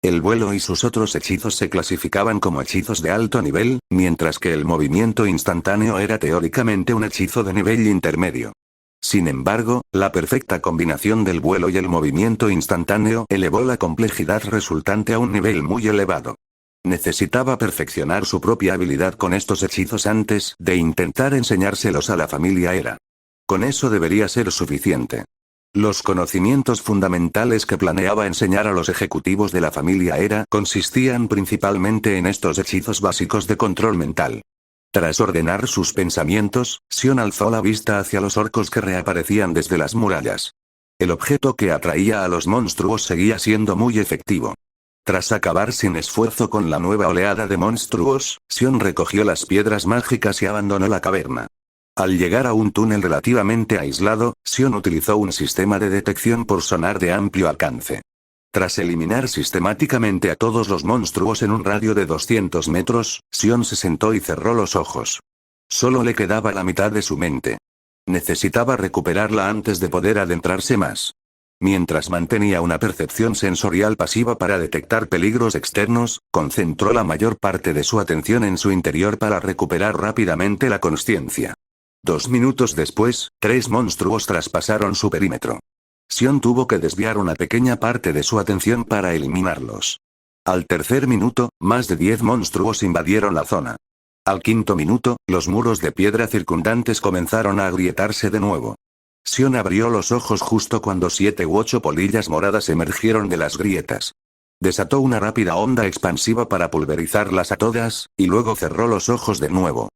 El vuelo y sus otros hechizos se clasificaban como hechizos de alto nivel, mientras que el movimiento instantáneo era teóricamente un hechizo de nivel intermedio. Sin embargo, la perfecta combinación del vuelo y el movimiento instantáneo elevó la complejidad resultante a un nivel muy elevado. Necesitaba perfeccionar su propia habilidad con estos hechizos antes de intentar enseñárselos a la familia Era. Con eso debería ser suficiente. Los conocimientos fundamentales que planeaba enseñar a los ejecutivos de la familia Era consistían principalmente en estos hechizos básicos de control mental. Tras ordenar sus pensamientos, Sion alzó la vista hacia los orcos que reaparecían desde las murallas. El objeto que atraía a los monstruos seguía siendo muy efectivo. Tras acabar sin esfuerzo con la nueva oleada de monstruos, Sion recogió las piedras mágicas y abandonó la caverna. Al llegar a un túnel relativamente aislado, Sion utilizó un sistema de detección por sonar de amplio alcance. Tras eliminar sistemáticamente a todos los monstruos en un radio de 200 metros, Sion se sentó y cerró los ojos. Solo le quedaba la mitad de su mente. Necesitaba recuperarla antes de poder adentrarse más. Mientras mantenía una percepción sensorial pasiva para detectar peligros externos, concentró la mayor parte de su atención en su interior para recuperar rápidamente la consciencia. 2 minutos después, 3 monstruos traspasaron su perímetro. Sion tuvo que desviar una pequeña parte de su atención para eliminarlos. Al tercer minuto, más de 10 monstruos invadieron la zona. Al quinto minuto, los muros de piedra circundantes comenzaron a agrietarse de nuevo. Sion abrió los ojos justo cuando 7 u 8 polillas moradas emergieron de las grietas. Desató una rápida onda expansiva para pulverizarlas a todas, y luego cerró los ojos de nuevo.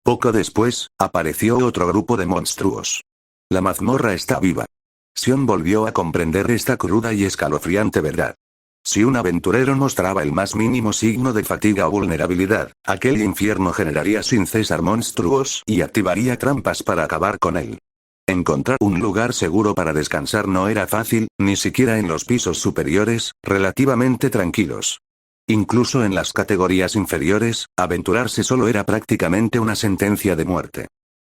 Poco después, apareció otro grupo de monstruos. La mazmorra está viva. Sion volvió a comprender esta cruda y escalofriante verdad. Si un aventurero mostraba el más mínimo signo de fatiga o vulnerabilidad, aquel infierno generaría sin cesar monstruos y activaría trampas para acabar con él. Encontrar un lugar seguro para descansar no era fácil, ni siquiera en los pisos superiores, relativamente tranquilos. Incluso en las categorías inferiores, aventurarse solo era prácticamente una sentencia de muerte.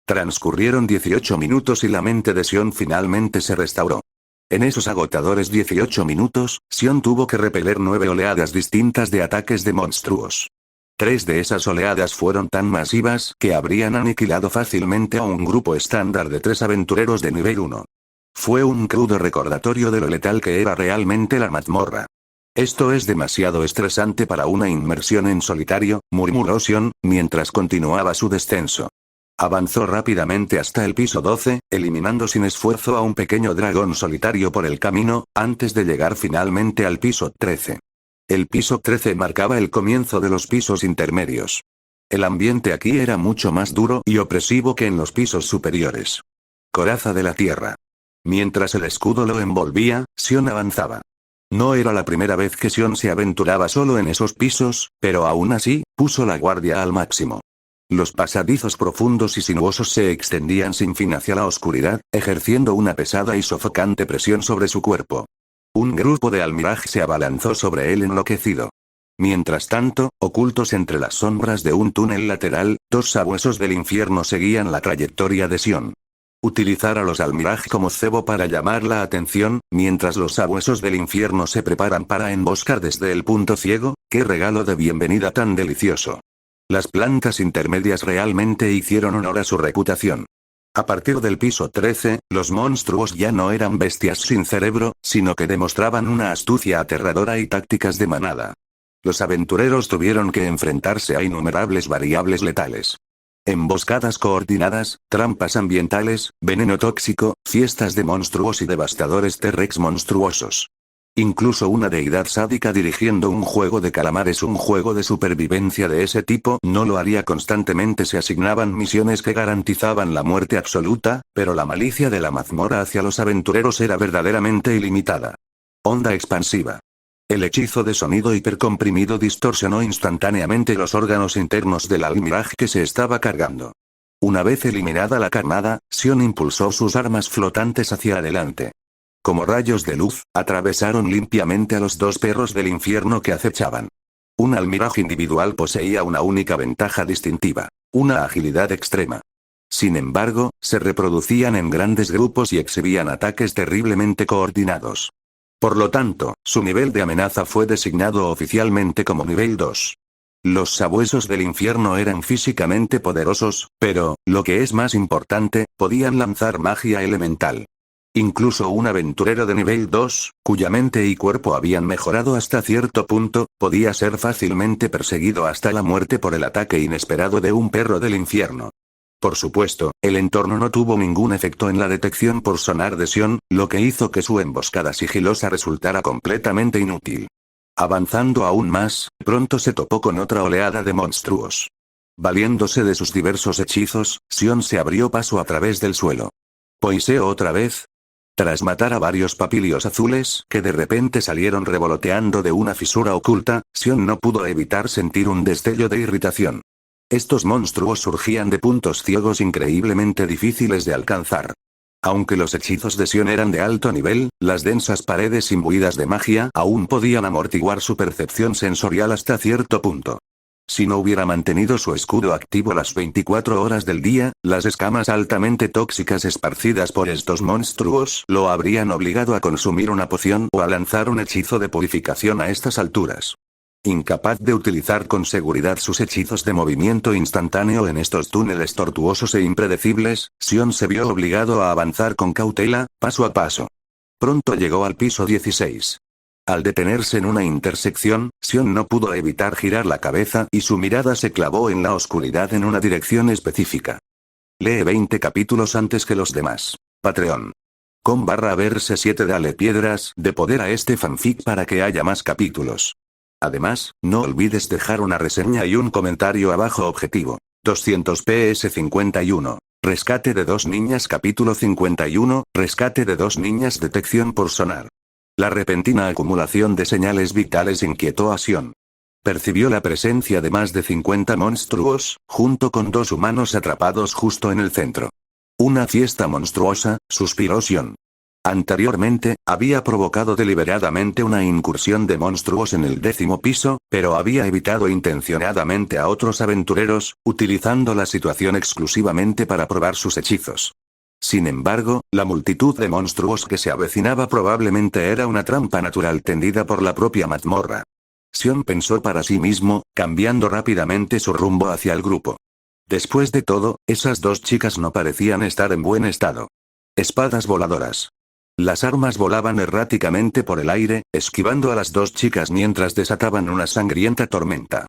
Transcurrieron 18 minutos y la mente de Sion finalmente se restauró. En esos agotadores 18 minutos, Sion tuvo que repeler 9 oleadas distintas de ataques de monstruos. 3 de esas oleadas fueron tan masivas que habrían aniquilado fácilmente a un grupo estándar de 3 aventureros de nivel 1. Fue un crudo recordatorio de lo letal que era realmente la mazmorra. Esto es demasiado estresante para una inmersión en solitario, murmuró Sion, mientras continuaba su descenso. Avanzó rápidamente hasta el piso 12, eliminando sin esfuerzo a un pequeño dragón solitario por el camino, antes de llegar finalmente al piso 13. El piso 13 marcaba el comienzo de los pisos intermedios. El ambiente aquí era mucho más duro y opresivo que en los pisos superiores. Coraza de la tierra. Mientras el escudo lo envolvía, Sion avanzaba. No era la primera vez que Sion se aventuraba solo en esos pisos, pero aún así, puso la guardia al máximo. Los pasadizos profundos y sinuosos se extendían sin fin hacia la oscuridad, ejerciendo una pesada y sofocante presión sobre su cuerpo. Un grupo de almiraj se abalanzó sobre él enloquecido. Mientras tanto, ocultos entre las sombras de un túnel lateral, 2 sabuesos del infierno seguían la trayectoria de Sion. Utilizar a los almiraj como cebo para llamar la atención, mientras los sabuesos del infierno se preparan para emboscar desde el punto ciego, ¡qué regalo de bienvenida tan delicioso! Las plantas intermedias realmente hicieron honor a su reputación. A partir del piso 13, los monstruos ya no eran bestias sin cerebro, sino que demostraban una astucia aterradora y tácticas de manada. Los aventureros tuvieron que enfrentarse a innumerables variables letales. Emboscadas coordinadas, trampas ambientales, veneno tóxico, fiestas de monstruos y devastadores T-Rex monstruosos. Incluso una deidad sádica dirigiendo un juego de calamares, un juego de supervivencia de ese tipo, no lo haría constantemente. Se asignaban misiones que garantizaban la muerte absoluta, pero la malicia de la mazmorra hacia los aventureros era verdaderamente ilimitada. Onda expansiva. El hechizo de sonido hipercomprimido distorsionó instantáneamente los órganos internos del almiraj que se estaba cargando. Una vez eliminada la carnada, Sion impulsó sus armas flotantes hacia adelante. Como rayos de luz, atravesaron limpiamente a los 2 perros del infierno que acechaban. Un almiraj individual poseía una única ventaja distintiva: una agilidad extrema. Sin embargo, se reproducían en grandes grupos y exhibían ataques terriblemente coordinados. Por lo tanto, su nivel de amenaza fue designado oficialmente como nivel 2. Los sabuesos del infierno eran físicamente poderosos, pero, lo que es más importante, podían lanzar magia elemental. Incluso un aventurero de nivel 2, cuya mente y cuerpo habían mejorado hasta cierto punto, podía ser fácilmente perseguido hasta la muerte por el ataque inesperado de un perro del infierno. Por supuesto, el entorno no tuvo ningún efecto en la detección por sonar de Sion, lo que hizo que su emboscada sigilosa resultara completamente inútil. Avanzando aún más, pronto se topó con otra oleada de monstruos. Valiéndose de sus diversos hechizos, Sion se abrió paso a través del suelo. ¿Poiseo otra vez? Tras matar a varios papilios azules que de repente salieron revoloteando de una fisura oculta, Sion no pudo evitar sentir un destello de irritación. Estos monstruos surgían de puntos ciegos increíblemente difíciles de alcanzar. Aunque los hechizos de Sion eran de alto nivel, las densas paredes imbuidas de magia aún podían amortiguar su percepción sensorial hasta cierto punto. Si no hubiera mantenido su escudo activo las 24 horas del día, las escamas altamente tóxicas esparcidas por estos monstruos lo habrían obligado a consumir una poción o a lanzar un hechizo de purificación a estas alturas. Incapaz de utilizar con seguridad sus hechizos de movimiento instantáneo en estos túneles tortuosos e impredecibles, Sion se vio obligado a avanzar con cautela, paso a paso. Pronto llegó al piso 16. Al detenerse en una intersección, Sion no pudo evitar girar la cabeza y su mirada se clavó en la oscuridad en una dirección específica. Lee 20 capítulos antes que los demás. Patreon. com/verse 7 Dale piedras de poder a este fanfic para que haya más capítulos. Además, no olvides dejar una reseña y un comentario abajo. Objetivo. 200 PS 51. Rescate de 2 niñas. Capítulo 51. Rescate de 2 niñas. Detección por sonar. La repentina acumulación de señales vitales inquietó a Sion. Percibió la presencia de más de 50 monstruos, junto con 2 humanos atrapados justo en el centro. Una fiesta monstruosa, suspiró Sion. Anteriormente, había provocado deliberadamente una incursión de monstruos en el 10º piso, pero había evitado intencionadamente a otros aventureros, utilizando la situación exclusivamente para probar sus hechizos. Sin embargo, la multitud de monstruos que se avecinaba probablemente era una trampa natural tendida por la propia mazmorra. Sion pensó para sí mismo, cambiando rápidamente su rumbo hacia el grupo. Después de todo, esas 2 chicas no parecían estar en buen estado. Espadas voladoras. Las armas volaban erráticamente por el aire, esquivando a las 2 chicas mientras desataban una sangrienta tormenta.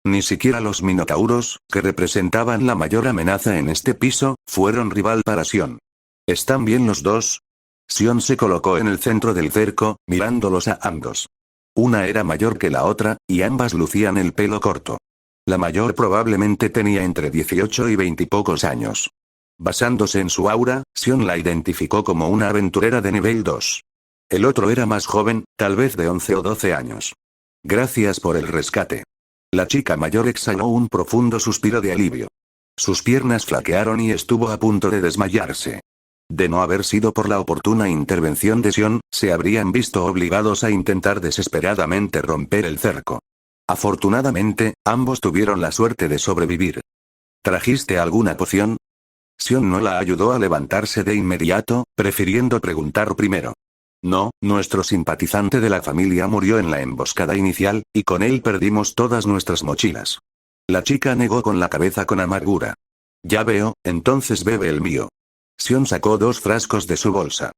Ni siquiera los minotauros, que representaban la mayor amenaza en este piso, fueron rival para Sion. ¿Están bien los 2? Sion se colocó en el centro del cerco, mirándolos a ambos. Una era mayor que la otra, y ambas lucían el pelo corto. La mayor probablemente tenía entre 18 y 20 y pocos años. Basándose en su aura, Sion la identificó como una aventurera de nivel 2. El otro era más joven, tal vez de 11 o 12 años. Gracias por el rescate. La chica mayor exhaló un profundo suspiro de alivio. Sus piernas flaquearon y estuvo a punto de desmayarse. De no haber sido por la oportuna intervención de Sion, se habrían visto obligados a intentar desesperadamente romper el cerco. Afortunadamente, ambos tuvieron la suerte de sobrevivir. ¿Trajiste alguna poción? Sion no la ayudó a levantarse de inmediato, prefiriendo preguntar primero. No, nuestro simpatizante de la familia murió en la emboscada inicial, y con él perdimos todas nuestras mochilas. La chica negó con la cabeza con amargura. Ya veo, entonces bebe el mío. Sion sacó 2 frascos de su bolsa.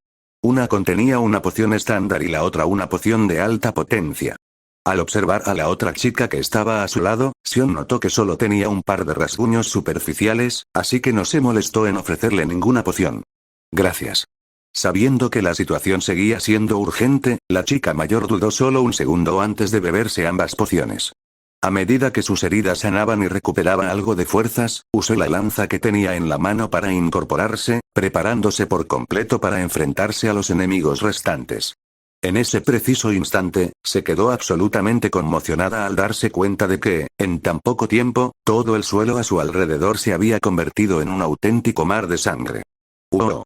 Una contenía una poción estándar y la otra una poción de alta potencia. Al observar a la otra chica que estaba a su lado, Sion notó que solo tenía un par de rasguños superficiales, así que no se molestó en ofrecerle ninguna poción. Gracias. Sabiendo que la situación seguía siendo urgente, la chica mayor dudó solo un segundo antes de beberse ambas pociones. A medida que sus heridas sanaban y recuperaba algo de fuerzas, usó la lanza que tenía en la mano para incorporarse, preparándose por completo para enfrentarse a los enemigos restantes. En ese preciso instante, se quedó absolutamente conmocionada al darse cuenta de que, en tan poco tiempo, todo el suelo a su alrededor se había convertido en un auténtico mar de sangre. ¡Wow!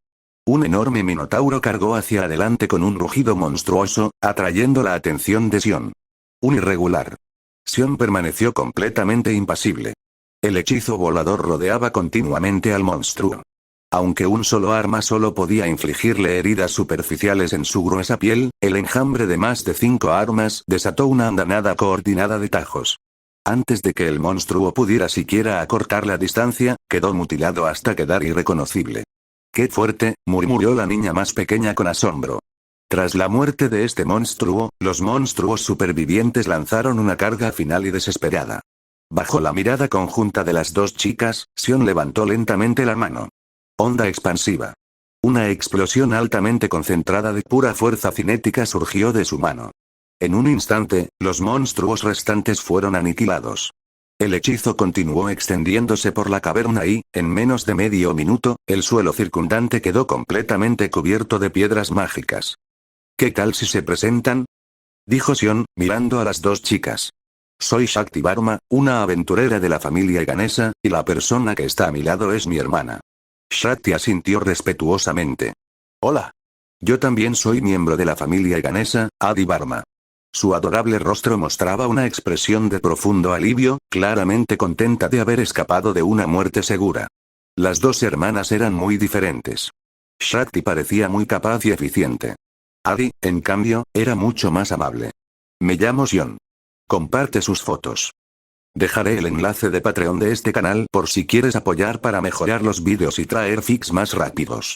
Un enorme minotauro cargó hacia adelante con un rugido monstruoso, atrayendo la atención de Sion. Un irregular. Sion permaneció completamente impasible. El hechizo volador rodeaba continuamente al monstruo. Aunque un solo arma solo podía infligirle heridas superficiales en su gruesa piel, el enjambre de más de 5 armas desató una andanada coordinada de tajos. Antes de que el monstruo pudiera siquiera acortar la distancia, quedó mutilado hasta quedar irreconocible. ¡Qué fuerte!, murmuró la niña más pequeña con asombro. Tras la muerte de este monstruo, los monstruos supervivientes lanzaron una carga final y desesperada. Bajo la mirada conjunta de las dos chicas, Sion levantó lentamente la mano. Onda expansiva. Una explosión altamente concentrada de pura fuerza cinética surgió de su mano. En un instante, los monstruos restantes fueron aniquilados. El hechizo continuó extendiéndose por la caverna y, en menos de medio minuto, el suelo circundante quedó completamente cubierto de piedras mágicas. ¿Qué tal si se presentan?, dijo Sion, mirando a las dos chicas. Soy Shakti Varma, una aventurera de la familia Ganesha, y la persona que está a mi lado es mi hermana. Shakti asintió respetuosamente. Hola. Yo también soy miembro de la familia Ganesha, Adi Varma. Su adorable rostro mostraba una expresión de profundo alivio, claramente contenta de haber escapado de una muerte segura. Las dos hermanas eran muy diferentes. Shakti parecía muy capaz y eficiente. Adi, en cambio, era mucho más amable. Me llamo Sion. Comparte sus fotos. Dejaré el enlace de Patreon de este canal por si quieres apoyar para mejorar los vídeos y traer fix más rápidos.